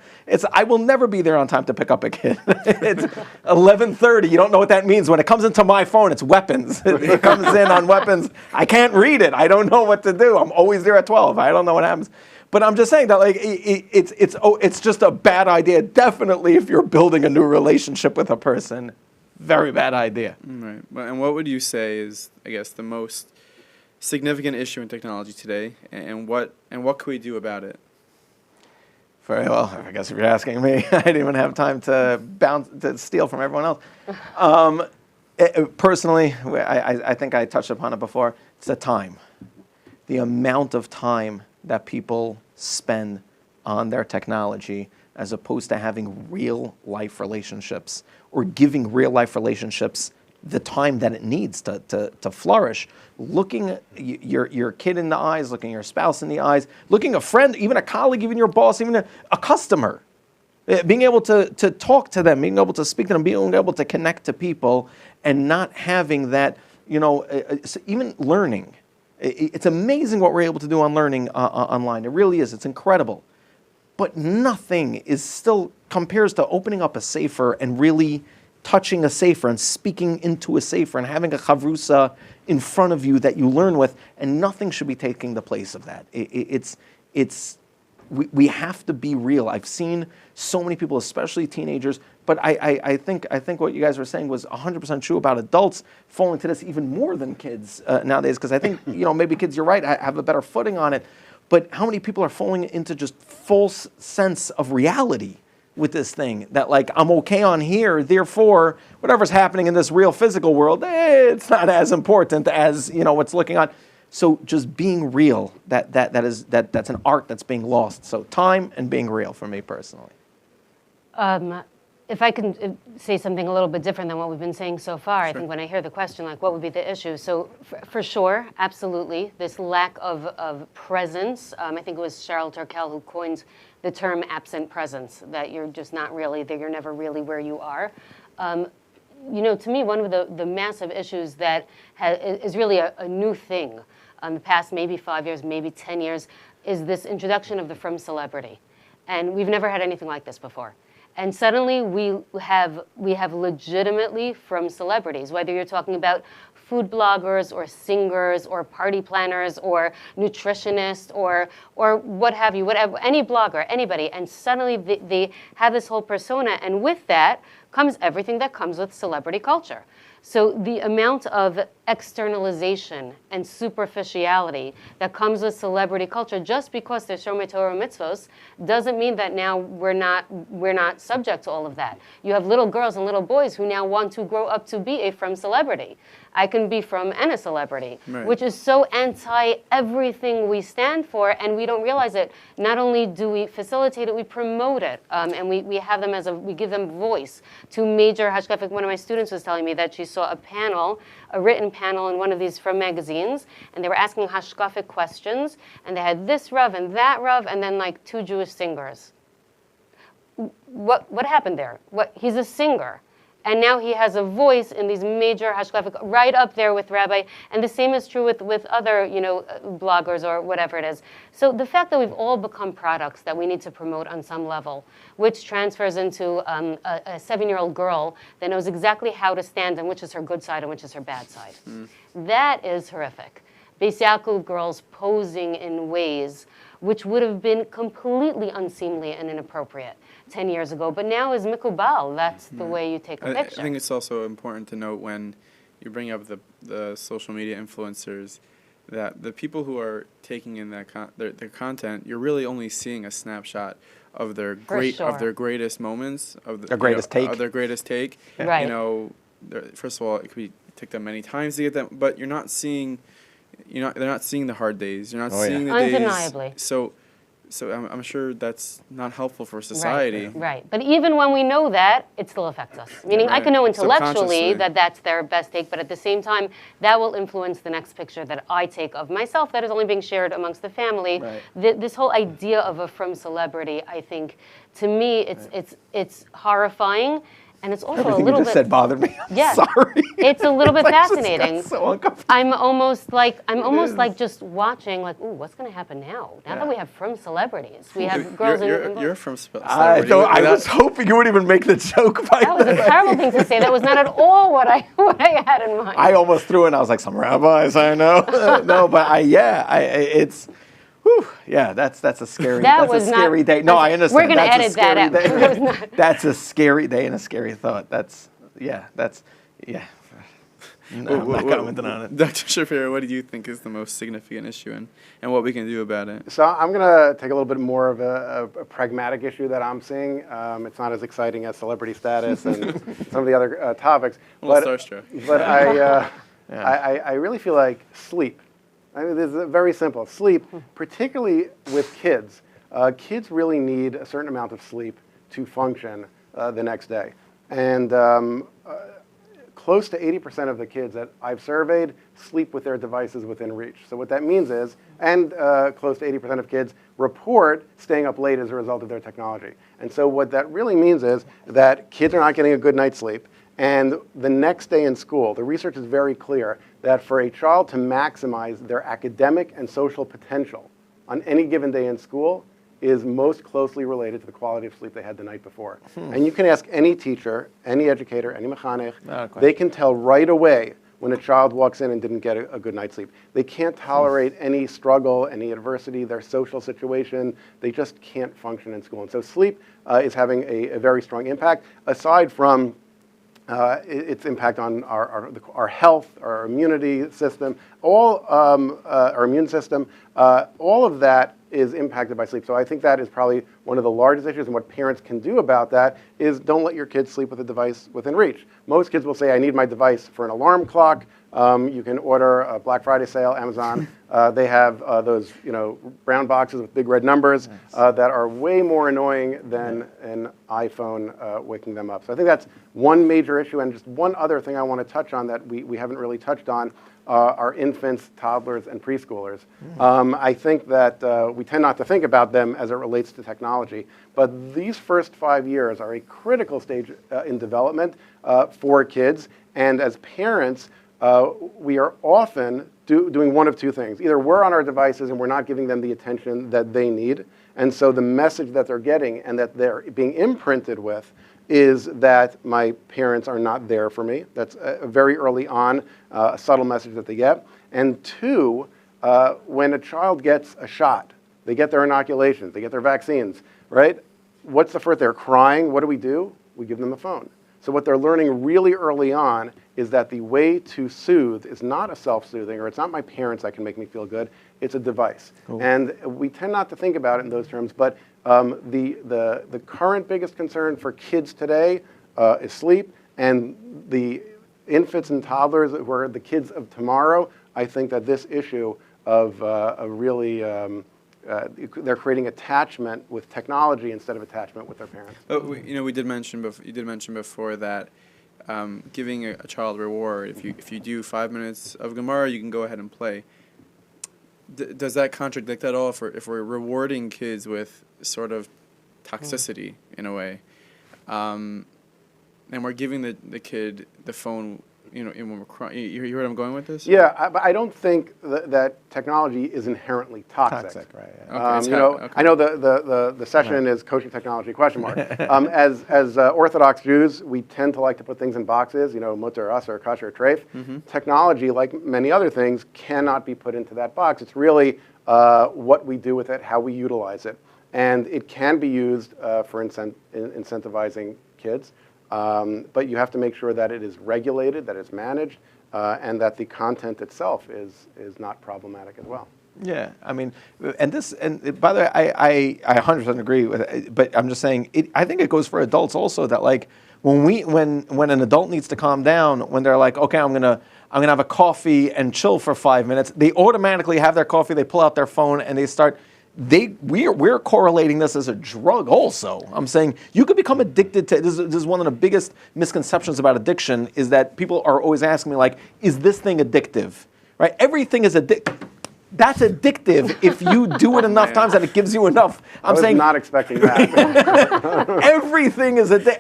C: I will never be there on time to pick up a kid. It's 11:30. You don't know what that means. When it comes into my phone, it's weapons. It comes in on weapons. I can't read it. I don't know what to do. I'm always there at 12. I don't know what happens. But I'm just saying that it's just a bad idea. Definitely, if you're building a new relationship with a person. Very bad idea.
A: Right. And what would you say is, I guess, the most significant issue in technology today, and what can we do about it?
C: Very well. I guess if you're asking me, I didn't even have time to steal from everyone else. Personally, I think I touched upon it before. It's the time, the amount of time that people spend on their technology, as opposed to having real life relationships, or giving real life relationships the time that it needs to flourish. Looking your kid in the eyes, looking your spouse in the eyes, looking a friend, even a colleague, even your boss, even a customer. Being able to talk to them, being able to speak to them, being able to connect to people, and not having that, even learning. It's amazing what we're able to do on learning online. It really is. It's incredible. But nothing still compares to opening up a sefer and really touching a sefer and speaking into a sefer and having a chavrusa in front of you that you learn with, and nothing should be taking the place of that. We have to be real. I've seen so many people, especially teenagers, but I think what you guys were saying was 100% true about adults falling to this even more than kids nowadays, because I think, maybe kids, you're right, have a better footing on it. But how many people are falling into just false sense of reality with this thing? That I'm okay on here, therefore whatever's happening in this real physical world, it's not as important as what's looking on. So just being real, that's an art that's being lost. So time and being real for me personally.
D: If I can say something a little bit different than what we've been saying so far,
A: Sure.
D: I think when I hear the question, what would be the issue? So for sure, absolutely, this lack of presence. I think it was Cheryl Turkell who coined the term absent presence, that you're just not really there, you're never really where you are. To me, one of the massive issues that is really a new thing in the past maybe 5 years, maybe 10 years, is this introduction of the frum celebrity. And we've never had anything like this before. And suddenly we have legitimately frum celebrities, whether you're talking about food bloggers or singers or party planners or nutritionists or what have you, whatever, any blogger, anybody. And suddenly they have this whole persona, and with that comes everything that comes with celebrity culture. So the amount of externalization and superficiality that comes with celebrity culture, just because they're Shomrei Torah mitzvos, doesn't mean that now we're not subject to all of that. You have little girls and little boys who now want to grow up to be a frum celebrity. I can be from and a celebrity,
A: right.
D: Which is so anti everything we stand for, and we don't realize it. Not only do we facilitate it, we promote it, and we have them we give them voice to major hashkafic. One of my students was telling me that she saw a written panel in one of these from magazines, and they were asking hashkafic questions, and they had this Rav and that Rav, and then 2 Jewish singers. What happened there? He's a singer. And now he has a voice in these major hashkafic, right up there with Rabbi. And the same is true with other, bloggers or whatever it is. So the fact that we've all become products that we need to promote on some level, which transfers into a 7-year-old girl that knows exactly how to stand and which is her good side and which is her bad side. That is horrific. Beis Yaakov girls posing in ways which would have been completely unseemly and inappropriate 10 years ago, but now is mikubal. That's the way you take a picture.
A: I think it's also important to note when you bring up the social media influencers that the people who are taking in that their content, you're really only seeing a snapshot of their greatest moments, of their greatest take.
D: Right.
A: First of all, it could take them many times to get that, but you're not seeing. They're not seeing the hard days. You're not seeing the days.
D: Undeniably.
A: So, So I'm sure that's not helpful for society.
D: Right. But even when we know that, it still affects us. Meaning, I can know intellectually
A: Subconsciously.
D: that that's their best take, but at the same time, that will influence the next picture that I take of myself that is only being shared amongst the family.
C: Right.
D: This whole idea of a from celebrity, I think, to me, it's horrifying. And it's also
C: Everything
D: a little
C: you just
D: bit
C: said bothered me. I'm
D: Yes.
C: sorry.
D: It's a little bit
C: I just got
D: fascinating.
C: so uncomfortable.
D: I'm almost like just watching, like, ooh, what's going to happen now? Now that we have from celebrities, we have girls
A: You're from
C: I
A: celebrity.
C: was hoping you wouldn't even make the joke. By
D: That was a terrible thing to say. That was not at all what I had in mind.
C: I almost threw in. I was like, some rabbis I know. No, but it's. Whew, yeah, that's a scary.
D: That
C: that's
D: was
C: a scary
D: not-
C: day. No, I understand.
D: We're gonna
C: That's a
D: edit that
C: scary
D: out.
C: day.
D: That was not-
C: That's a scary day and a scary thought. Yeah. No, I'm not commenting on it.
A: Dr. Shapiro, what do you think is the most significant issue and what we can do about it?
B: So I'm going to take a little bit more of a pragmatic issue that I'm seeing. It's not as exciting as celebrity status and some of the other topics.
A: A little starstruck.
B: But I really feel like sleep. I mean, this is very simple. Sleep, particularly with kids. Kids really need a certain amount of sleep to function the next day. And close to 80% of the kids that I've surveyed sleep with their devices within reach. So what that means is, and close to 80% of kids report staying up late as a result of their technology. And so what that really means is that kids are not getting a good night's sleep. And the next day in school, the research is very clear that for a child to maximize their academic and social potential on any given day in school is most closely related to the quality of sleep they had the night before. And you can ask any teacher, any educator, any mechanech, they can tell right away when a child walks in and didn't get a good night's sleep. They can't tolerate any struggle, any adversity, their social situation. They just can't function in school. And so sleep is having a very strong impact, aside from its impact on our health, our immunity system, our immune system, all of that is impacted by sleep. So I think that is probably one of the largest issues, and what parents can do about that is don't let your kids sleep with a device within reach. Most kids will say, I need my device for an alarm clock. You can order a Black Friday sale, Amazon. They have those brown boxes with big red numbers that are way more annoying than an iPhone waking them up. So I think that's one major issue. And just one other thing I want to touch on that we haven't really touched on are infants, toddlers, and preschoolers. I think that we tend not to think about them as it relates to technology, but these first 5 years are a critical stage in development for kids. And as parents, we are often doing one of two things. Either we're on our devices and we're not giving them the attention that they need, and so the message that they're getting and that they're being imprinted with is that my parents are not there for me. That's very early on, a subtle message that they get. And two, when a child gets a shot, they get their inoculations, they get their vaccines, right? What's the first? They're crying. What do? We give them a phone. So what they're learning really early on is that the way to soothe is not a self-soothing, or it's not my parents that can make me feel good, it's a device. Cool. And we tend not to think about it in those terms, but the current biggest concern for kids today is sleep, and the infants and toddlers who are the kids of tomorrow, I think that this issue of really they're creating attachment with technology instead of attachment with their parents.
A: But we did mention you did mention before that giving a child reward. If you do 5 minutes of Gemara, you can go ahead and play. Does that contradict at all if we're rewarding kids with sort of toxicity in a way, and we're giving the kid the phone? When we're crying, you hear what I'm going with this?
B: Yeah, but I don't think that technology is inherently toxic.
C: Toxic, right? Yeah.
B: Okay, okay. I know the session is Kosher Technology ? As Orthodox Jews, we tend to like to put things in boxes. Mutter, Asr, Kosher, Treif.
A: Mm-hmm.
B: Technology, like many other things, cannot be put into that box. It's really what we do with it, how we utilize it, and it can be used for incentivizing kids. But you have to make sure that it is regulated, that it's managed, and that the content itself is not problematic as well.
C: Yeah, I mean, and by the way, I 100% agree with it, but I'm just saying, I think it goes for adults also, that like when an adult needs to calm down, when they're like, okay, I'm gonna have a coffee and chill for 5 minutes, they automatically have their coffee, they pull out their phone, and they start we're correlating this as a drug also. I'm saying you could become addicted to, this is one of the biggest misconceptions about addiction, is that people are always asking me like, is this thing addictive? Right? Everything is addictive. That's addictive if you do it enough times that it gives you enough.
B: I was not expecting that.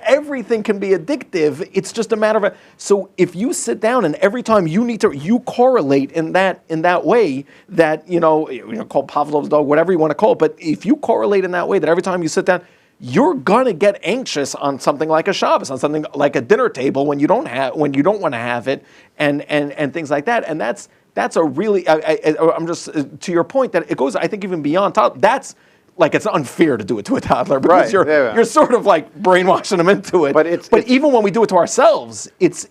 C: Everything can be addictive. It's just a matter of so if you sit down and every time you correlate in that way that call Pavlov's dog, whatever you want to call it, but if you correlate in that way that every time you sit down, you're gonna get anxious on something like a Shabbos, on something like a dinner table when you don't want to have it, and things like that, and that's a really, I'm just, to your point, that it goes, I think, even beyond toddler. That's like, it's unfair to do it to a toddler because you're sort of like brainwashing them into it. But even when we do it to ourselves, it's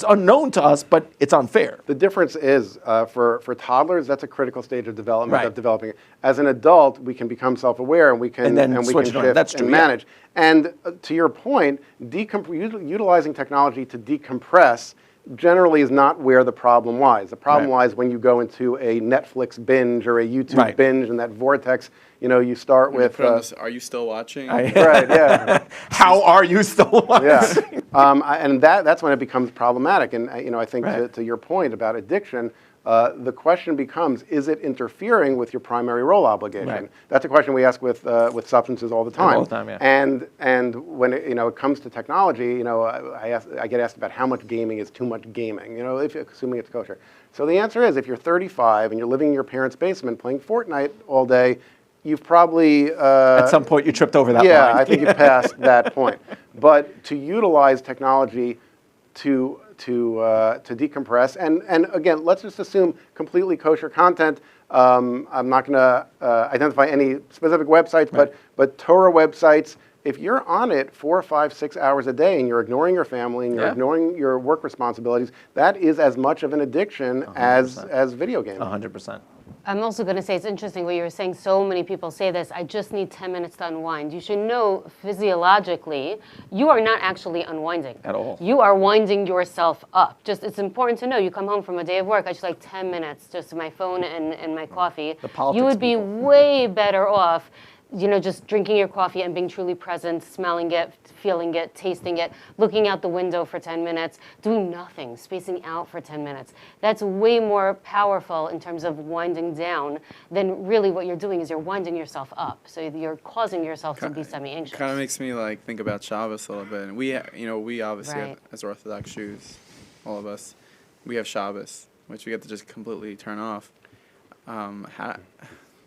C: unknown to us, but it's unfair.
B: The difference is, for toddlers, that's a critical stage of development, of developing it. As an adult, we can become self-aware and we can shift and manage. And to your point, utilizing technology to decompress generally is not where the problem lies. The problem lies when you go into a Netflix binge or a YouTube binge, and that vortex. You start with.
A: Are you still watching?
B: Right. Yeah.
C: How are you still watching?
B: Yeah. And that's when it becomes problematic. And I think to your point about addiction, the question becomes: is it interfering with your primary role obligation?
C: Right.
B: That's a question we ask with substances all the time.
C: All the time, yeah.
B: And when it comes to technology, I get asked about how much gaming is too much gaming. Assuming it's kosher. So the answer is, if you're 35 and you're living in your parents' basement playing Fortnite all day, you've probably
C: at some point you tripped over that line.
B: Yeah, I think you've passed that point. But to utilize technology to decompress, and again, let's just assume completely kosher content. I'm not going to identify any specific websites, but Torah websites. If you're on it 4, 5, 6 hours a day and you're ignoring your family and you're ignoring your work responsibilities, that is as much of an addiction 100%. as video games.
C: 100%.
D: I'm also going to say it's interesting what you were saying. So many people say this, I just need 10 minutes to unwind. You should know physiologically, you are not actually unwinding.
C: At all.
D: You are winding yourself up. It's important to know. You come home from a day of work, I just like 10 minutes, just my phone and my coffee.
C: The politics
D: you would be
C: people.
D: way better off just drinking your coffee and being truly present, smelling it, feeling it, tasting it, looking out the window for 10 minutes, doing nothing, spacing out for 10 minutes. That's way more powerful in terms of winding down than really what you're doing is you're winding yourself up. So you're causing yourself to be semi-anxious.
A: Kind of makes me think about Shabbos a little bit. And we obviously, as Orthodox Jews, all of us, we have Shabbos, which we get to just completely turn off.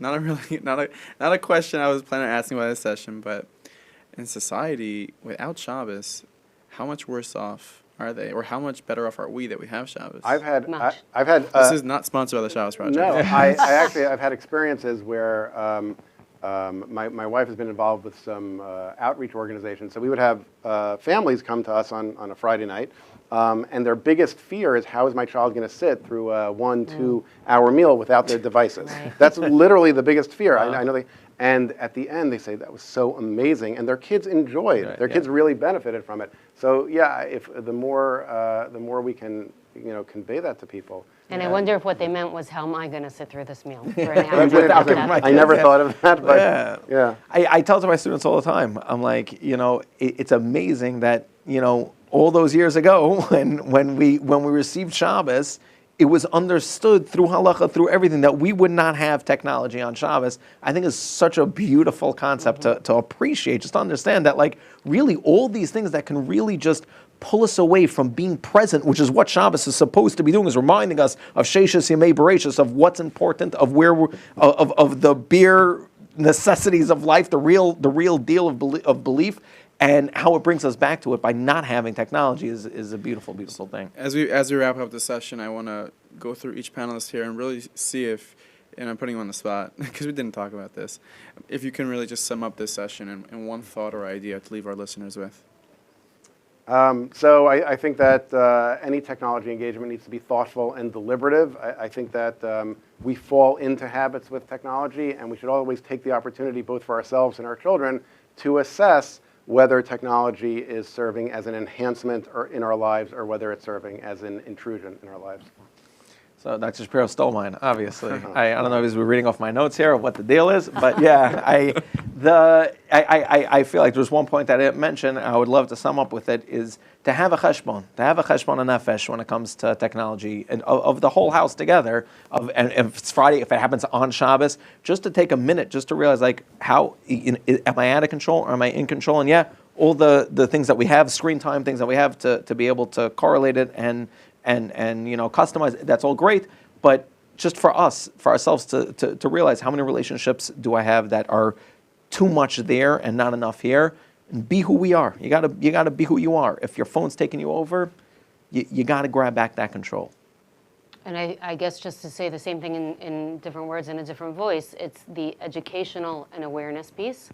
A: Not a question I was planning on asking about this session, but in society, without Shabbos, how much worse off are they, or how much better off are we that we have Shabbos?
B: I've had.
A: This is not sponsored by the Shabbos Project.
B: No, I've had experiences where my wife has been involved with some outreach organizations. So we would have families come to us on a Friday night. And their biggest fear is, how is my child going to sit through a 1-2 hour meal without their devices?
D: Right.
B: That's literally the biggest fear.
C: Wow.
B: I know and at the end they say that was so amazing, and their kids enjoyed.
C: Right,
B: their kids really benefited from it. So yeah, if the more we can convey that to people.
D: And I wonder if what they meant was, how am I going to sit through this meal for an hour?
B: I never thought of that, but yeah.
C: I tell it to my students all the time. I'm like, it's amazing that all those years ago, when we received Shabbos, it was understood through halacha, through everything, that we would not have technology on Shabbos. I think is such a beautiful concept to appreciate, just to understand that, really all these things that can really just pull us away from being present, which is what Shabbos is supposed to be doing, is reminding us of Sheishas Yemei Bereshis, of what's important, of where of the bare necessities of life, the real deal of belief. And how it brings us back to it by not having technology is a beautiful, beautiful thing.
A: As we wrap up the session, I want to go through each panelist here and really see if, and I'm putting you on the spot because we didn't talk about this, if you can really just sum up this session in one thought or idea to leave our listeners with.
B: So I think that any technology engagement needs to be thoughtful and deliberative. I think that we fall into habits with technology, and we should always take the opportunity, both for ourselves and our children, to assess whether technology is serving as an enhancement in our lives or whether it's serving as an intrusion in our lives.
C: So Dr. Shapiro stole mine, obviously. I don't know if he's reading off my notes here or what the deal is, but yeah, I feel like there's one point that I didn't mention, I would love to sum up with it, is to have a cheshbon nefesh when it comes to technology, and of the whole house together, and if it's Friday, if it happens on Shabbos, just to take a minute, just to realize, like, how, am I out of control or am I in control? And yeah, all the things that we have, screen time, things that we have to be able to correlate it and customize it, that's all great, but just for ourselves to realize how many relationships do I have that are too much there and not enough here, and be who we are. You gotta be who you are. If your phone's taking you over, you gotta grab back that control.
D: And I guess just to say the same thing in different words and a different voice, it's the educational and awareness piece.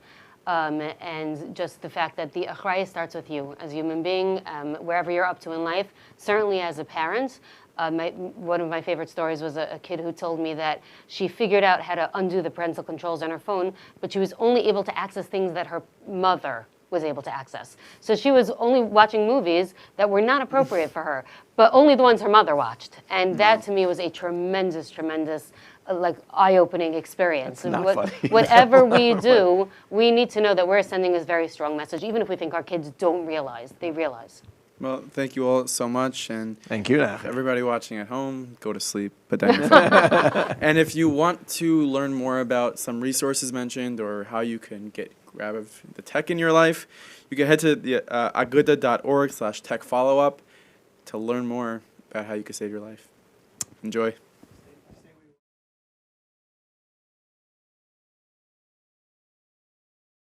D: And just the fact that the achraya starts with you as a human being, wherever you're up to in life, certainly as a parent. One of my favorite stories was a kid who told me that she figured out how to undo the parental controls on her phone, but she was only able to access things that her mother was able to access. So she was only watching movies that were not appropriate for her, but only the ones her mother watched. And that to me was a tremendous like eye-opening experience.
C: That's not funny.
D: Whatever we do, we need to know that we're sending this very strong message, even if we think our kids don't realize, they realize.
A: Well, thank you all so much, and
C: Thank you, Nach.
A: everybody watching at home, go to sleep, put down your phone. And if you want to learn more about some resources mentioned or how you can get grab of the tech in your life, you can head to the aguda.org/tech follow-up to learn more about how you can save your life. Enjoy.